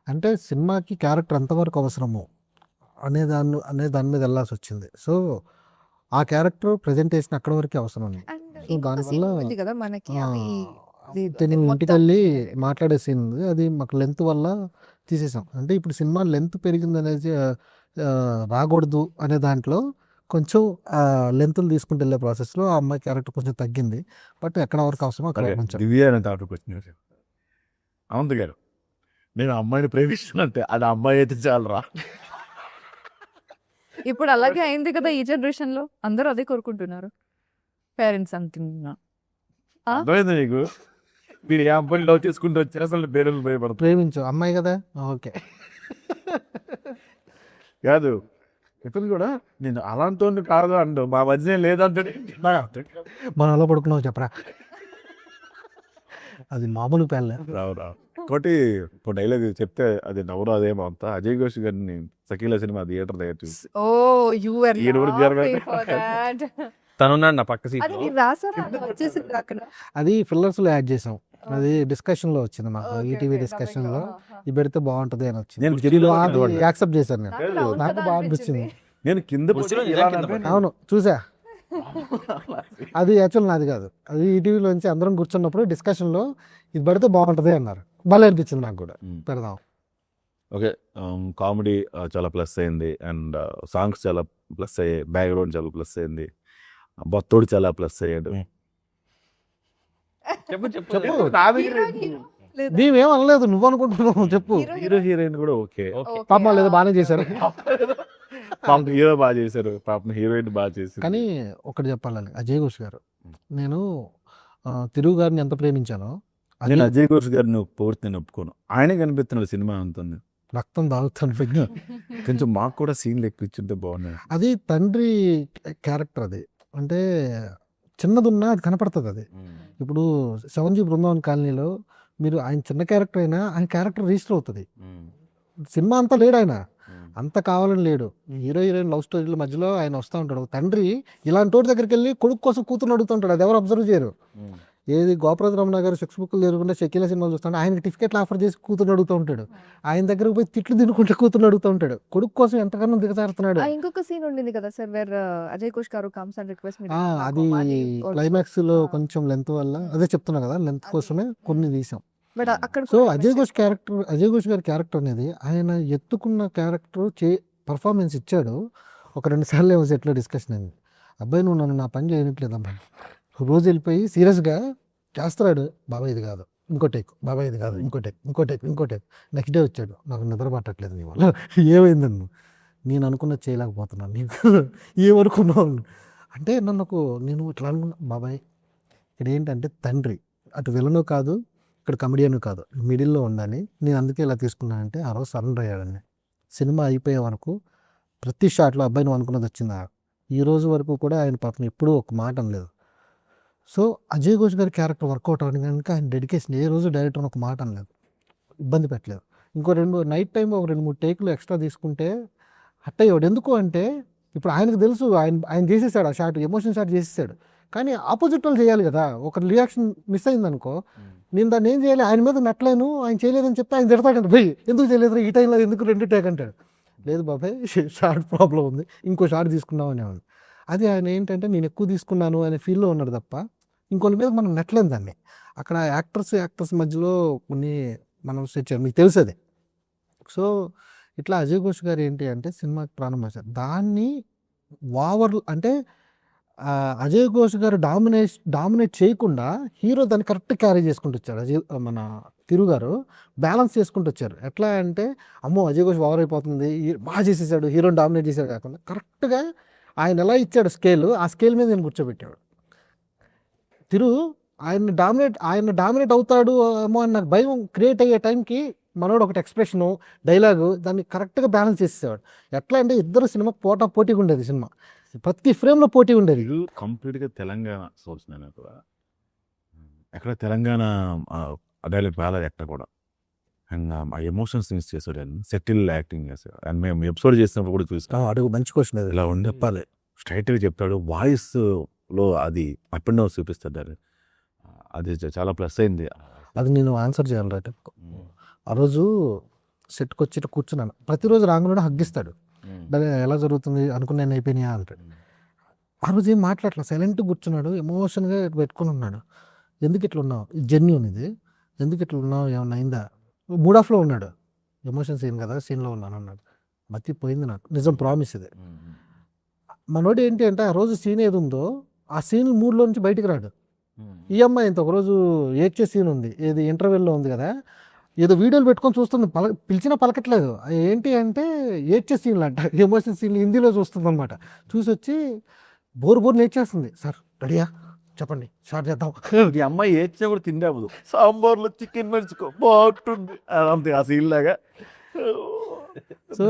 అంటే సినిమాకి క్యారెక్టర్ ఎంతవరకు అవసరము అనే దాని మీద వెళ్ళాల్సి వచ్చింది. సో ఆ క్యారెక్టర్ ప్రజెంటేషన్ అక్కడ వరకు అవసరం ఉంది. And So, ఇంకో దానివల్ల scene ఉంది కదా మనకి, అవి నేను ఇంటికి వెళ్ళి మాట్లాడే సీన్ ఉంది. అది మాకు లెంత్ వల్ల తీసేసాం. అంటే ఇప్పుడు సినిమా లెంత్ పెరిగింది అనేది రాకూడదు అనే దాంట్లో కొంచెం లెంత్లు తీసుకుంటూ వెళ్ళే ప్రాసెస్లో ఆ అమ్మాయి క్యారెక్టర్ కొంచెం తగ్గింది. బట్ ఎక్కడ వరకు అవసరమో అక్కడ కొంచెం. దివ్య అనే థాట్కి వచ్చినారు. అవంత్ గారు, నేను అమ్మాయిని ప్రేమిస్తున్నంటే అది అమ్మాయి అయితే చాలరా. ఇప్పుడు అలాగే అయింది కదా ఈ జనరేషన్ లో, అందరూ అదే కోరుకుంటున్నారు పేరెంట్స్ అంటున్నా. అర్థమైంది నీకు? మీరు ఏ అబ్బాయిని లవ్ చేసుకుంటూ వచ్చారు అసలు పేరెంట్స్ భయపడతారు. ప్రేమించు అమ్మాయి కదా ఓకే కాదు, ఇతను కూడా నేను అలాంటి కాదు అండు, మా మధ్య లేదంటే మనం అలా పడుకున్నావు చెప్పరా. అది మామూలు పెళ్ళ. రావు ఇంకోటి ఇప్పుడు డైలాగ్ చెప్తే అది నవ్వురు అదేమో అంతా. అజయ్ ఘోష్ గారిని సకీలా సినిమా థియేటర్ దగ్గర చూసి ఓ యు వర్ ఈయన కూడా జరగాలి. తనున్నాడు నా పక్క సీట్. అది మీరు రాసారా? వచ్చేసింది అక్కడ. అది ఫిల్లర్స్ లో యాడ్ చేసాం. అది డిస్కషన్ లో వచ్చింది మాకు, ఈటీవీ డిస్కషన్ లో ఇది పెడితే బాగుంటది అని వచ్చింది. నేను కింద యాక్సెప్ట్ చేశాను నేను. నాకు బాగా అనిపించింది. నేను కింద కూర్చొని పడి ఇలా ఇలా కింద అంటే పడి. అవును చూసా. అది యాక్చువల్ నాది కాదు, అది ఈటీవీలో నుంచి అందరం కూర్చున్నప్పుడు డిస్కషన్ లో ఇది పెడితే బాగుంటది అన్నారు. భలే అనిపించింది నాకు కూడా. పెడదాం. ఓకే. కామెడీ చాలా ప్లస్ అయింది. అండ్ సాంగ్స్ చాలా ప్లస్ అయ్యాయి. బ్యాక్గ్రౌండ్ చాలా ప్లస్ అయింది. బొత్తోడు చాలా ప్లస్ అయ్యాడు. నీవేం అనలేదు, నువ్వు అనుకుంటున్నావు, చెప్పు. హీరో హీరోయిన్ కూడా ఓకే. పాపం లేదు, బాగానే చేశారు. పాపం హీరో బాగా చేశారు, పాపం హీరోయిన్ బాగా చేశారు. కానీ ఒకటి చెప్పాలని, అజయ్ ఘోష్ గారు, నేను తిరుగు గారిని ఎంత ప్రేమించానో నేను అజయ్ ఘోష్ గారిని పూర్తి నేను ఒప్పుకోను. ఆయనే కనిపిస్తున్నాడు సినిమా అంతా. రక్తం తాగుతాను. కొంచెం మాకు కూడా సీన్లు ఎక్కువ ఇచ్చుంటే బాగున్నాయి. అది తండ్రి క్యారెక్టర్, అది అంటే చిన్నదున్నా అది కనపడుతుంది. అది ఇప్పుడు 7G బృందావన్ కాలనీలో మీరు ఆయన చిన్న క్యారెక్టర్ అయినా ఆయన క్యారెక్టర్ రిజిస్టర్ అవుతుంది. సినిమా అంతా లేడు ఆయన, అంత కావాలని లేడు. హీరో హీరోయిన్ లవ్ స్టోరీల మధ్యలో ఆయన వస్తూ ఉంటాడు. తండ్రి ఇలాంటి వాటి దగ్గరికి వెళ్ళి కొడుకు కోసం కూతురు అడుగుతుంటాడు. అది ఎవరు అబ్జర్వ్ చేయరు. ఏది గోపరాజు రమణ గారు సెక్స్ బుక్లు తిరుగుతుంటే షకీల సినిమాలు చూస్తుంటే ఆయనకి టికెట్లు ఆఫర్ చేసి కూతురు అడుగుతూ ఉంటాడు. ఆయన దగ్గరకు పోయి తిట్లు తినుకుంటే కూతురు అడుగుతూ ఉంటాడు. కొడుకు కోసం ఎంతగానో దిగజారుతున్నాడు. ఇంకొక సీన్ ఉండింది కదా సార్, వేర్ అజయ్ ఘోష్ గారు కమ్స్ అండ్ రిక్వెస్ట్ మీ. అది క్లైమాక్స్ లో కొంచెం లెంత్ వల్ల, అదే చెప్తున్నా కదా, లెంత్ కోసమే కొన్ని తీసాం. బట్ అక్కడ సో అజయ్ ఘోష్ గారి క్యారెక్టర్ అనేది ఆయన ఎత్తుకున్న క్యారెక్టర్ పర్ఫార్మెన్స్ ఇచ్చాడు. ఒక 2 సార్లు ఏమో సెట్లో డిస్కషన్ అయింది, అబ్బాయి నువ్వు నన్ను నా పని చేయట్లేదు అబ్బాయి. రోజు వెళ్ళిపోయి సీరియస్గా చేస్తున్నాడు, బాబాయ్ ఇది కాదు ఇంకో టేక్, బాబాయ్ ఇది కాదు ఇంకో టేక్. నెక్స్ట్ డే వచ్చాడు, నాకు నిద్ర పట్టట్లేదు నీ వల్ల, ఏమైందన్ను, నేను అనుకున్నది చేయలేకపోతున్నాను, నేను ఏమనుకున్నావు అంటే నేను ఇట్లా అనుకున్నా, బాబాయ్ ఇక్కడ ఏంటంటే తండ్రి అటు విలను కాదు ఇక్కడ కమెడియన్ కాదు, మిడిల్లో ఉండాలి, నేను అందుకే ఇలా తీసుకున్నానంటే ఆ రోజు సరెండర్ అయ్యాడని. సినిమా అయిపోయే వరకు ప్రతి షాట్లో అబ్బాయి నువ్వు అనుకున్నది వచ్చిందా, ఈ రోజు వరకు కూడా ఆయన పాపం ఎప్పుడూ ఒక మాట అనలేదు. సో అజయ్ ఘోష్ గారి క్యారెక్టర్ వర్కౌట్ అవ్వడం కనుక ఆయన డెడికేషన్, ఏ రోజు డైరెక్టర్ ఒక మాట అనలేదు, ఇబ్బంది పెట్టలేదు. ఇంకో నైట్ టైం ఒక 2-3 టేకులు ఎక్స్ట్రా తీసుకుంటే హట్ అయ్యాడు. ఎందుకు అంటే ఇప్పుడు ఆయనకు తెలుసు, ఆయన చేసేసాడు ఆ షాట్, ఎమోషన్ షాట్ చేసేసాడు. కానీ ఆపోజిట్ వాళ్ళు చేయాలి కదా, ఒక రియాక్షన్ మిస్ అయిందనుకో, నేను దాన్ని ఏం చేయాలి, ఆయన మీద నట్లేను, ఆయన చేయలేదని చెప్తే ఆయన తిడతాడంట, భయ్ ఎందుకు చేయలేదు ఈ టైంలో, ఎందుకు 2 టేక్ అంటాడు. లేదు బాబాయ్ షార్ట్ ప్రాబ్లం ఉంది, ఇంకో షార్ట్ తీసుకున్నాం అనేవాడు. అది ఆయన ఏంటంటే నేను ఎక్కువ తీసుకున్నాను అనే ఫీల్లో ఉన్నాడు తప్ప ఇంకొన్ని మీద మనం నెట్టలేము దాన్ని. అక్కడ యాక్టర్స్ మధ్యలో కొన్ని మనం సెట్ చేయాలి, మీకు తెలుసు అది. సో ఇట్లా అజయ్ ఘోష్ గారు ఏంటి అంటే సినిమాకి ప్రాణం వేశారు. దాన్ని అంటే అజయ్ ఘోష్ గారు డామినేట్ చేయకుండా హీరో దాన్ని కరెక్ట్ క్యారీ చేసుకుంటూ వచ్చారు. మన తిరు గారు బ్యాలెన్స్ చేసుకుంటూ వచ్చారు. ఎట్లా అంటే అమ్మో అజయ్ ఘోష్ ఓవర్ అయిపోతుంది, బాగా చేసేసాడు, హీరోని డామినేట్ చేశాడు కాకుండా కరెక్ట్గా ఆయన ఎలా ఇచ్చాడు స్కేల్, ఆ స్కేల్ మీద నేను కూర్చోబెట్టాడు. తిరు ఆయన డామినేట్ అవుతాడు ఏమో అని నాకు భయం క్రియేట్ అయ్యే టైంకి మనోడు ఒకటి ఎక్స్ప్రెషను, డైలాగు, దాన్ని కరెక్ట్గా బ్యాలెన్స్ చేసేవాడు. ఎట్లా అంటే ఇద్దరు సినిమా పోటీగా ఉండేది, సినిమా ప్రతి ఫ్రేమ్లో పోటీ ఉండేది. కంప్లీట్గా తెలంగాణ సోర్స్. నేను ఎక్కడ తెలంగాణ డైలాగ్ రాలేదు ఎక్కడ కూడా. అండ్ ఆ ఎమోషన్స్ మిస్ చేశాడు, సెటిల్ యాక్టింగ్ చేశాడు. అండ్ మేము ఎపిసోడ్ చేసినప్పుడు కూడా చూస్తాం, అడుగు మంచి క్వశ్చన్ అది, ఇలా ఉండి చెప్పాలి స్ట్రైట్గా చెప్తాడు, వాయిస్లో అది అప్ అండ్ డౌన్ చూపిస్తాడు. అది చాలా ప్లస్ అయింది. అది నేను ఆన్సర్ చేయాలి రైట్. ఆ రోజు సెట్కి వచ్చి కూర్చున్నాను, ప్రతిరోజు రాగానే హగ్గిస్తాడు, ఎలా జరుగుతుంది అనుకున్న నేను అయిపోయినాయా అంటాడు. ఆ రోజు ఏం మాట్లాడలే, సైలెంట్గా కూర్చున్నాడు, ఎమోషన్గా పెట్టుకుని ఉన్నాడు. ఎందుకు ఇట్లా ఉన్నావు, జెన్యూన్ ఇది, ఎందుకు ఇట్లా ఉన్నావు, ఏమన్నా అయిందా, మూడ్ ఆఫ్లో ఉన్నాడు, ఎమోషన్ సీన్ కదా సీన్లో ఉన్నాను అన్నాడు. మతిపోయింది నాకు, నిజం ప్రామిస్ ఇది. మనోడు ఏంటి అంటే ఆ రోజు సీన్ ఏది ఉందో ఆ సీన్ మూడ్లో నుంచి బయటికి రాడు. ఈ అమ్మాయి ఇంత ఒకరోజు ఏడ్చే సీన్ ఉంది, ఏది ఇంటర్వెల్లో ఉంది కదా, ఏదో వీడియోలు పెట్టుకొని చూస్తుంది, పిలిచినా పలకట్లేదు. ఏంటి అంటే ఏడ్చే సీన్లు అంట, ఎమోషన్ సీన్లు హిందీలో చూస్తుంది అనమాట. చూసి వచ్చి బోరు నేర్చేస్తుంది, సార్ రెడీయా చెప్పండి స్టార్ట్ చేద్దాం. ఈ అమ్మాయి ఏడ్చినా కూడా తిండి అవ్వదు, సాంబార్లో చికెన్ మర్చుకో బాగుంటుంది అంతే ఆ సీన్ లాగా. సో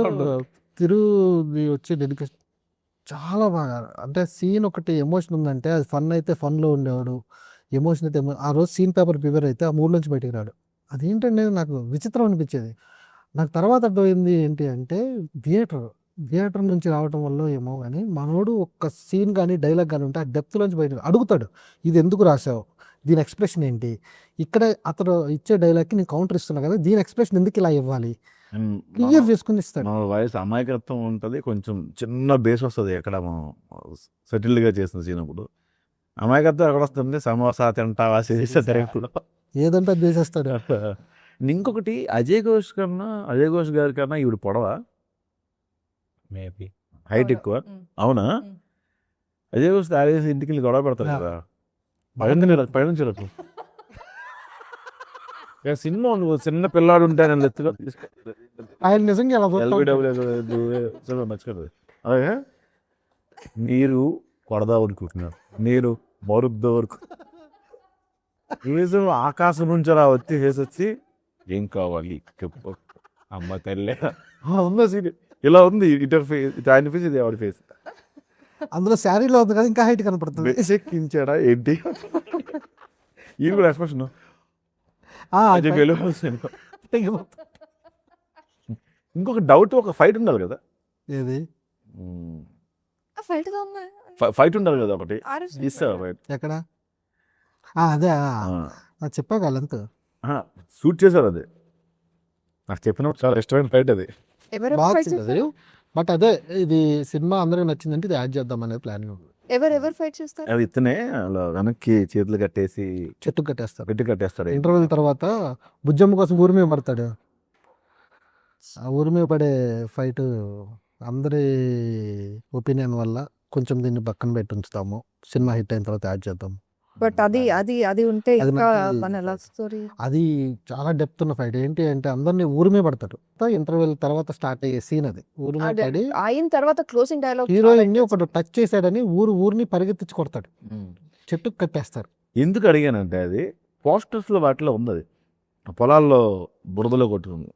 తిరుది వచ్చి డెడికేషన్ చాలా బాగా, అంటే సీన్ ఒకటి ఎమోషన్ ఉందంటే అది ఫన్ అయితే ఫన్లో ఉండేవాడు, ఎమోషన్ అయితే ఆ రోజు సీన్ పేపర్ ప్రిపేర్ అయితే ఆ మూడు నుంచి బయటికి రాడు. అదేంటంటే నాకు విచిత్రం అనిపించేది. నాకు తర్వాత అర్థమైంది ఏంటి అంటే థియేటర్ నుంచి రావడం వల్ల ఏమో కానీ మనోడు ఒక్క సీన్ కానీ డైలాగ్ కానీ ఉంటే ఆ డెప్త్లోంచి బయట అడుగుతాడు, ఇది ఎందుకు రాసావు, దీని ఎక్స్ప్రెషన్ ఏంటి, ఇక్కడ అతను ఇచ్చే డైలాగ్కి నేను కౌంటర్ ఇస్తున్నా కదా, దీని ఎక్స్ప్రెషన్ ఎందుకు ఇలా ఇవ్వాలి, క్లియర్ చేసుకుని ఇస్తాడు. వాయిస్ అమాయకత్వం ఉంటుంది, కొంచెం చిన్న బేస్ వస్తుంది. ఎక్కడ సెటిల్డ్గా చేసిన సీనప్పుడు అమాయకత్వం ఎక్కడ వస్తుంది, సమోసా తింటావా చేసేస్తాడు, ఏదంటే అది చేసేస్తాడు. ఇంకొకటి అజయ్ ఘోష్ గారి కన్నా ఈవిడ పొడవా, మేబీ హైట్ ఎక్కువ. అవునా? అజయ్ ఘోష్ తాగేసి ఇంటికి వెళ్ళి గొడవ పెడతారు కదా, పైనుంచి సినిమా ఉంది, చిన్న పిల్లాడు ఉంటే నేను ఎత్తుగా ఆయన నిజంగా ఎలా చూస్తాడు? మర్చిపోతుంది. అలాగే మీరు కొడదా అనుకుంటున్నారు, నేను మరుద్దా వరకు ఆకాశం నుంచి అలా వచ్చి ఏం కావాలి చెప్పు అమ్మ తల్లే ఉందా సీన్ ఇలా ఉంది. ఇటు ఫేస్, ఇటు ఆయన ఫేస్, ఇది ఎవరి ఫేస్. అందులో శారీలో ఉంది కదా, ఇంకా హైట్ కనపడుతుంది. ఎక్కించాడా ఏంటి ఈయన కూడా ఎక్స్ప్రెషన్. ఇంకొక డౌట్, ఒక ఫైట్ ఉండాలి కదా. ఏది ఫైట్ ఉండాలి కదా ఒకటి. ఇస్తా ఫైట్ ఎక్కడ? అదే చెప్పాక వాళ్ళంతా షూట్ చేశారు. అది నాకు చెప్పినప్పుడు చాలా ఇష్టమైన ఫైట్ అది. బట్ అదే ఇది సినిమా అందరికి నచ్చిందంటే ఇది యాడ్ చేద్దాం అనేది ప్లాన్. ఎవరు ఫైట్ చేస్తారు? అది ఇతనే అలా వెనక్కి చేతులు కట్టేసి చెట్టు కట్టేస్తారు. పెట్టి కట్టేస్తాడు. ఇంటర్వ్యూల తర్వాత బుజ్జమ్మ కోసం ఊరి మీద పడతాడు. ఆ ఊరి మీద పడే ఫైట్ అందరి ఒపీనియన్ వల్ల కొంచెం దీన్ని పక్కన పెట్టి ఉంచుతాము. సినిమా హిట్ అయిన తర్వాత యాడ్ చేద్దాం. బట్ అది ఉంటే అది ఇంకా మంచి- మన లవ్ స్టోరీ. అది చాలా డెప్త్ ఉన్న ఫైట్. ఏంటి అంటే అందరినీ ఊరి మీద పడతాడు. ఇంటర్వ్యూల తర్వాత స్టార్ట్ అయ్యే సీన్ అది. ఊరి మీద పడి అయిన తర్వాత క్లోజింగ్ డైలాగ్ హీరోయిన్ ని ఒకటి టచ్ చేశాడని ఊరిని పరిగెత్తించి కొడతాడు. చెట్టుకు కట్టేస్తారు. ఎందుకు అడిగానంటే అది పోస్టర్స్లో వాటిలో ఉంది. అది పొలాల్లో బురదలో కొట్టుకుంది.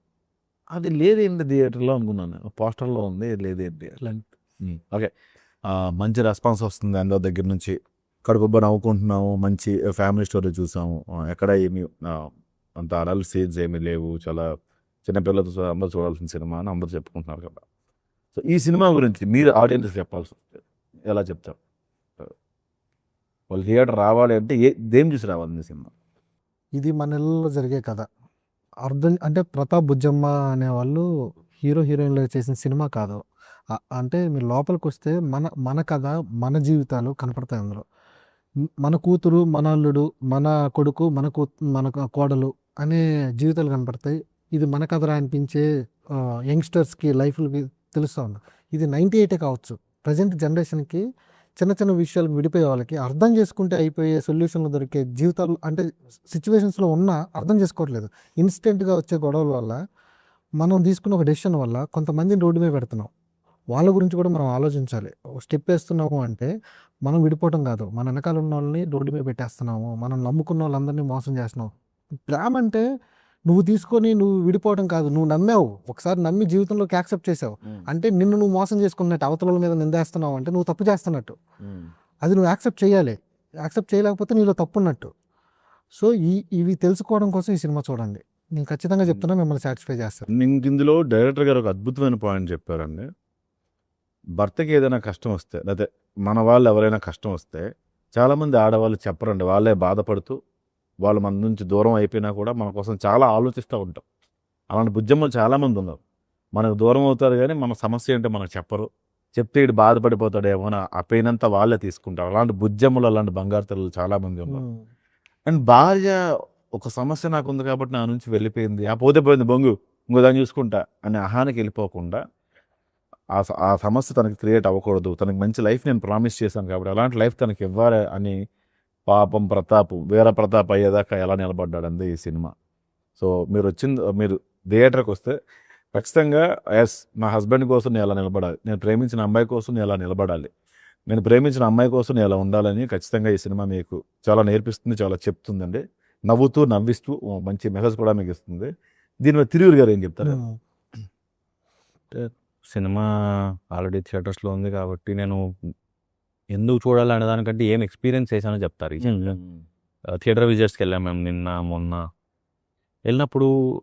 అది లేదేంటి థియేటర్లో అనుకున్నాను. పోస్టర్లో ఉంది, లేదేంటి. ఓకే, మంచి రెస్పాన్స్ వస్తుంది అందరి దగ్గర నుంచి. కడుపుబ్బ నవ్వుకుంటున్నాము, మంచి ఫ్యామిలీ స్టోరీ చూసాము. ఎక్కడ ఏమి అంత అడల్ట్ సీన్స్ ఏమీ లేవు, చాలా చిన్నపిల్లలతో అందరూ చూడాల్సిన సినిమా అని అందరూ చెప్పుకుంటున్నారు కదా. సో ఈ సినిమా గురించి మీరు ఆడియన్స్ చెప్పాల్సి వస్తుంది, ఎలా చెప్తారు? వాళ్ళు థియేటర్ రావాలి అంటే దేం చూసి రావాలి ఈ సినిమా? ఇది మన ఇళ్ళలో జరిగే కథ. అర్థం అంటే ప్రతాప్ బుజ్జమ్మ అనేవాళ్ళు హీరో హీరోయిన్లో చేసిన సినిమా కాదు. అంటే మీరు లోపలికి వస్తే మన కథ, మన జీవితాలు కనపడతాయి అందులో. మన కూతురు, మన అల్లుడు, మన కొడుకు, మన కోడలు అనే జీవితాలు కనపడతాయి. ఇది మన కథరా అనిపించే యంగ్స్టర్స్కి లైఫ్లకి తెలుస్తూ ఉంది. ఇది 98 కావచ్చు. ప్రజెంట్ జనరేషన్కి చిన్న చిన్న విషయాలు విడిపోయే వాళ్ళకి అర్థం చేసుకుంటే అయిపోయే సొల్యూషన్లు దొరికే జీవితాలు అంటే సిచ్యువేషన్స్లో ఉన్నా అర్థం చేసుకోవట్లేదు. ఇన్స్టెంట్గా వచ్చే గొడవల వల్ల మనం తీసుకున్న ఒక డెసిషన్ వల్ల కొంతమందిని రోడ్డు మీద పెడుతున్నాం. వాళ్ళ గురించి కూడా మనం ఆలోచించాలి. స్టెప్ వేస్తున్నాము అంటే మనం విడిపోవటం కాదు, మన వెనకాల ఉన్న వాళ్ళని రోడ్డు మీద పెట్టేస్తున్నాము, మనం నమ్ముకున్న వాళ్ళందరినీ మోసం చేస్తున్నాము. ప్రేమ అంటే నువ్వు తీసుకొని నువ్వు విడిపోవడం కాదు, నువ్వు నమ్మావు, ఒకసారి నమ్మి జీవితంలోకి యాక్సెప్ట్ చేసావు అంటే నిన్ను నువ్వు మోసం చేసుకున్నట్టు, అవతల మీద నిందేస్తున్నావు అంటే నువ్వు తప్పు చేస్తున్నట్టు. అది నువ్వు యాక్సెప్ట్ చేయాలి. యాక్సెప్ట్ చేయలేకపోతే నీలో తప్పు ఉన్నట్టు. సో ఇవి తెలుసుకోవడం కోసం ఈ సినిమా చూడండి. నేను ఖచ్చితంగా చెప్తున్నా, మిమ్మల్ని సాటిస్ఫై చేస్తాను. ఇందులో డైరెక్టర్ గారు ఒక అద్భుతమైన పాయింట్ చెప్పారండి. భర్తకి ఏదైనా కష్టం వస్తే, లేకపోతే మన వాళ్ళు ఎవరైనా కష్టం వస్తే చాలామంది ఆడవాళ్ళు చెప్పరండి. వాళ్ళే బాధపడుతూ వాళ్ళు మన నుంచి దూరం అయిపోయినా కూడా మన కోసం చాలా ఆలోచిస్తూ ఉంటాం. అలాంటి బుజ్జమ్మలు చాలామంది ఉన్నారు. మనకు దూరం అవుతారు కానీ మన సమస్య ఏంటో మనకు చెప్పరు. చెప్తే ఇటు బాధపడిపోతాడేమో అని ఆ పెయిన్ అంతా వాళ్ళే తీసుకుంటారు. అలాంటి బుజ్జమ్మలు, అలాంటి బంగారు తల్లులు చాలామంది ఉన్నారు. అండ్ భార్య ఒక సమస్య నాకు ఉంది కాబట్టి నా నుంచి వెళ్ళిపోయింది, ఆ పోతే పోయింది బొంగు, ఇంకో దాన్ని చూసుకుంటా అనే అహానికి వెళ్ళిపోకుండా ఆ సమస్య తనకి క్రియేట్ అవ్వకూడదు, తనకి మంచి లైఫ్ నేను ప్రామిస్ చేశాను కాబట్టి అలాంటి లైఫ్ తనకి ఇవ్వాలి అని పాపం వీర ప్రతాప్ అయ్యేదాకా ఎలా నిలబడ్డాడంది ఈ సినిమా. సో మీరు థియేటర్కి వస్తే ఖచ్చితంగా ఎస్, నా హస్బెండ్ కోసం నేను ఎలా నిలబడాలి, నేను ప్రేమించిన అమ్మాయి కోసం నేను ఎలా నిలబడాలి, నేను ప్రేమించిన అమ్మాయి కోసం నేను ఎలా ఉండాలని ఖచ్చితంగా ఈ సినిమా మీకు చాలా నేర్పిస్తుంది, చాలా చెప్తుందండి. నవ్వుతూ నవ్విస్తూ మంచి మెసేజ్ కూడా మీకు ఇస్తుంది. దీని మీద తిరువురు గారు ఏం చెప్తారు? సినిమా ఆల్రెడీ థియేటర్స్లో ఉంది కాబట్టి నేను ఎందుకు చూడాలి అనే దానికంటే ఏం ఎక్స్పీరియన్స్ చేశానో చెప్తారు. థియేటర్ విజిట్స్కి వెళ్ళాం మేము మొన్న వెళ్ళినప్పుడు.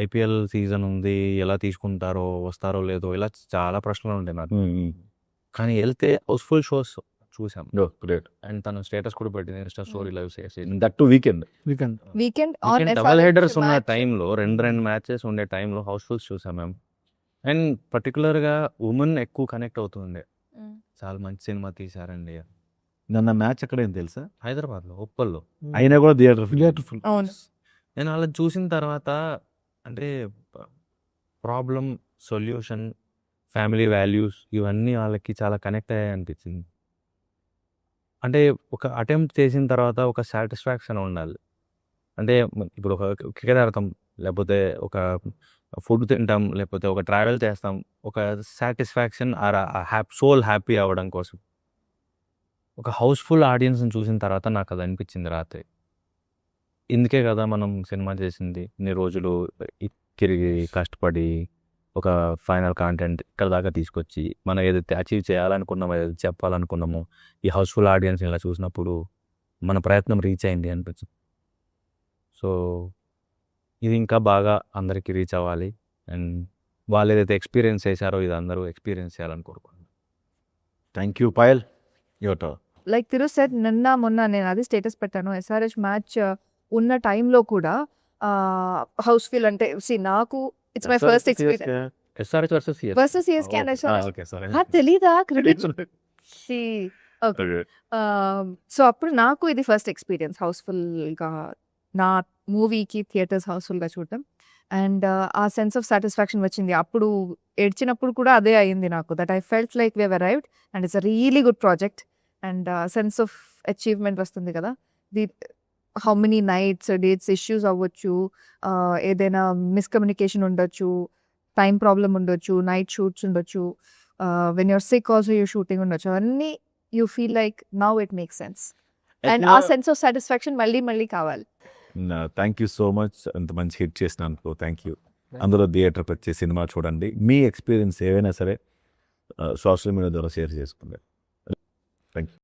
ఐపీఎల్ సీజన్ ఉంది, ఎలా తీసుకుంటారో, వస్తారో లేదో, ఇలా చాలా ప్రశ్నలు ఉంటాయి నాకు. కానీ వెళ్తే హౌస్ఫుల్ షోస్ చూసాం. గ్రేట్. అండ్ తను స్టేటస్ కూడా పెట్టింది ఇన్స్టా స్టోరీ లైవ్ చేసి. That to weekend double headers ఉన్న టైంలో, రెండు మ్యాచెస్ ఉండే టైంలో హౌస్ఫుల్స్ చూసాం మేము. అండ్ పర్టికులర్గా ఉమెన్ ఎక్కువ కనెక్ట్ అవుతుంది. చాలా మంచి సినిమా తీశారండి. నన్న మ్యాచ్ ఎక్కడ ఏం తెలుసా? హైదరాబాద్లో, ఉప్పల్లో. అయినా కూడా థియేటర్ అవును. నేను అలా చూసిన తర్వాత అంటే ప్రాబ్లం, సొల్యూషన్, ఫ్యామిలీ వాల్యూస్ ఇవన్నీ వాళ్ళకి చాలా కనెక్ట్ అయ్యాయి అనిపించింది. అంటే ఒక అటెంప్ట్ చేసిన తర్వాత ఒక సాటిస్ఫాక్షన్ ఉండాలి. అంటే ఇప్పుడు ఒక క్రికెట్ ఆడతాం, లేకపోతే ఒక ఫుడ్ తింటాం, లేకపోతే ఒక ట్రావెల్ చేస్తాం, ఒక సాటిస్ఫాక్షన్ ఆర్ సోల్ హ్యాపీ అవ్వడం కోసం. ఒక హౌస్ఫుల్ ఆడియన్స్ని చూసిన తర్వాత నాకు అది అనిపించింది రాత్రి. ఇందుకే కదా మనం సినిమా చేసింది, ఇన్ని రోజులు తిరిగి కష్టపడి ఒక ఫైనల్ కాంటెంట్ ఇక్కడ దాకా తీసుకొచ్చి మనం ఏదైతే అచీవ్ చేయాలనుకున్నామో, ఏదైతే చెప్పాలనుకున్నామో, ఈ హౌస్ఫుల్ ఆడియన్స్ ఇలా చూసినప్పుడు మన ప్రయత్నం రీచ్ అయింది అనిపించింది. సో ఇది ఇంకా బాగా అందరికీ రీచ్ అవ్వాలి. అండ్ వాళ్ళు ఏదైతే ఎక్స్పీరియన్స్ చేశారో ఇది అందరూ ఎక్స్పీరియన్స్ చేయాలని కోరుకుంటున్నాను. Thank you Payal. Your like తిరు సెట్ నిన్న మొన్న నేను అది స్టేటస్ పెట్టాను. ఎస్ఆర్హెచ్ మ్యాచ్ ఉన్న టైంలో కూడా హౌస్ ఫీల్ అంటే నాకు it's my first experience SRH versus versus CSK and SRH. Okay sorry. తెలీదా క్రికెట్? సో అప్పుడు నాకు ఇది ఫస్ట్ ఎక్స్పీరియన్స్ హౌస్ఫుల్గా, నా మూవీకి థియేటర్స్ హౌస్ఫుల్గా చూడటం. అండ్ ఆ సెన్స్ ఆఫ్ సాటిస్ఫాక్షన్ వచ్చింది. అప్పుడు ఏడ్చినప్పుడు కూడా అదే అయింది నాకు. That I felt like we have arrived and it's a really good project. And sense of achievement వస్తుంది కదా. The how many nights dates issues అవ్వచ్చు, ఏదైనా మిస్కమ్యూనికేషన్ ఉండొచ్చు, టైం ప్రాబ్లం ఉండొచ్చు, నైట్ షూట్స్ ఉండొచ్చు, when you're sick also you're shooting ఉండొచ్చు, అవన్నీ you feel like now it make sense. And ఆ సెన్స్ ఆఫ్ సాటిస్ఫాక్షన్ మళ్ళీ మళ్ళీ కావాలి. Thank you so much. అంత మంచి హిట్ చేసినందుకు థ్యాంక్ యూ. అందరూ థియేటర్కి వచ్చి సినిమా చూడండి. మీ ఎక్స్పీరియన్స్ ఏవైనా సరే సోషల్ మీడియా ద్వారా షేర్ చేసుకోండి. Thank you.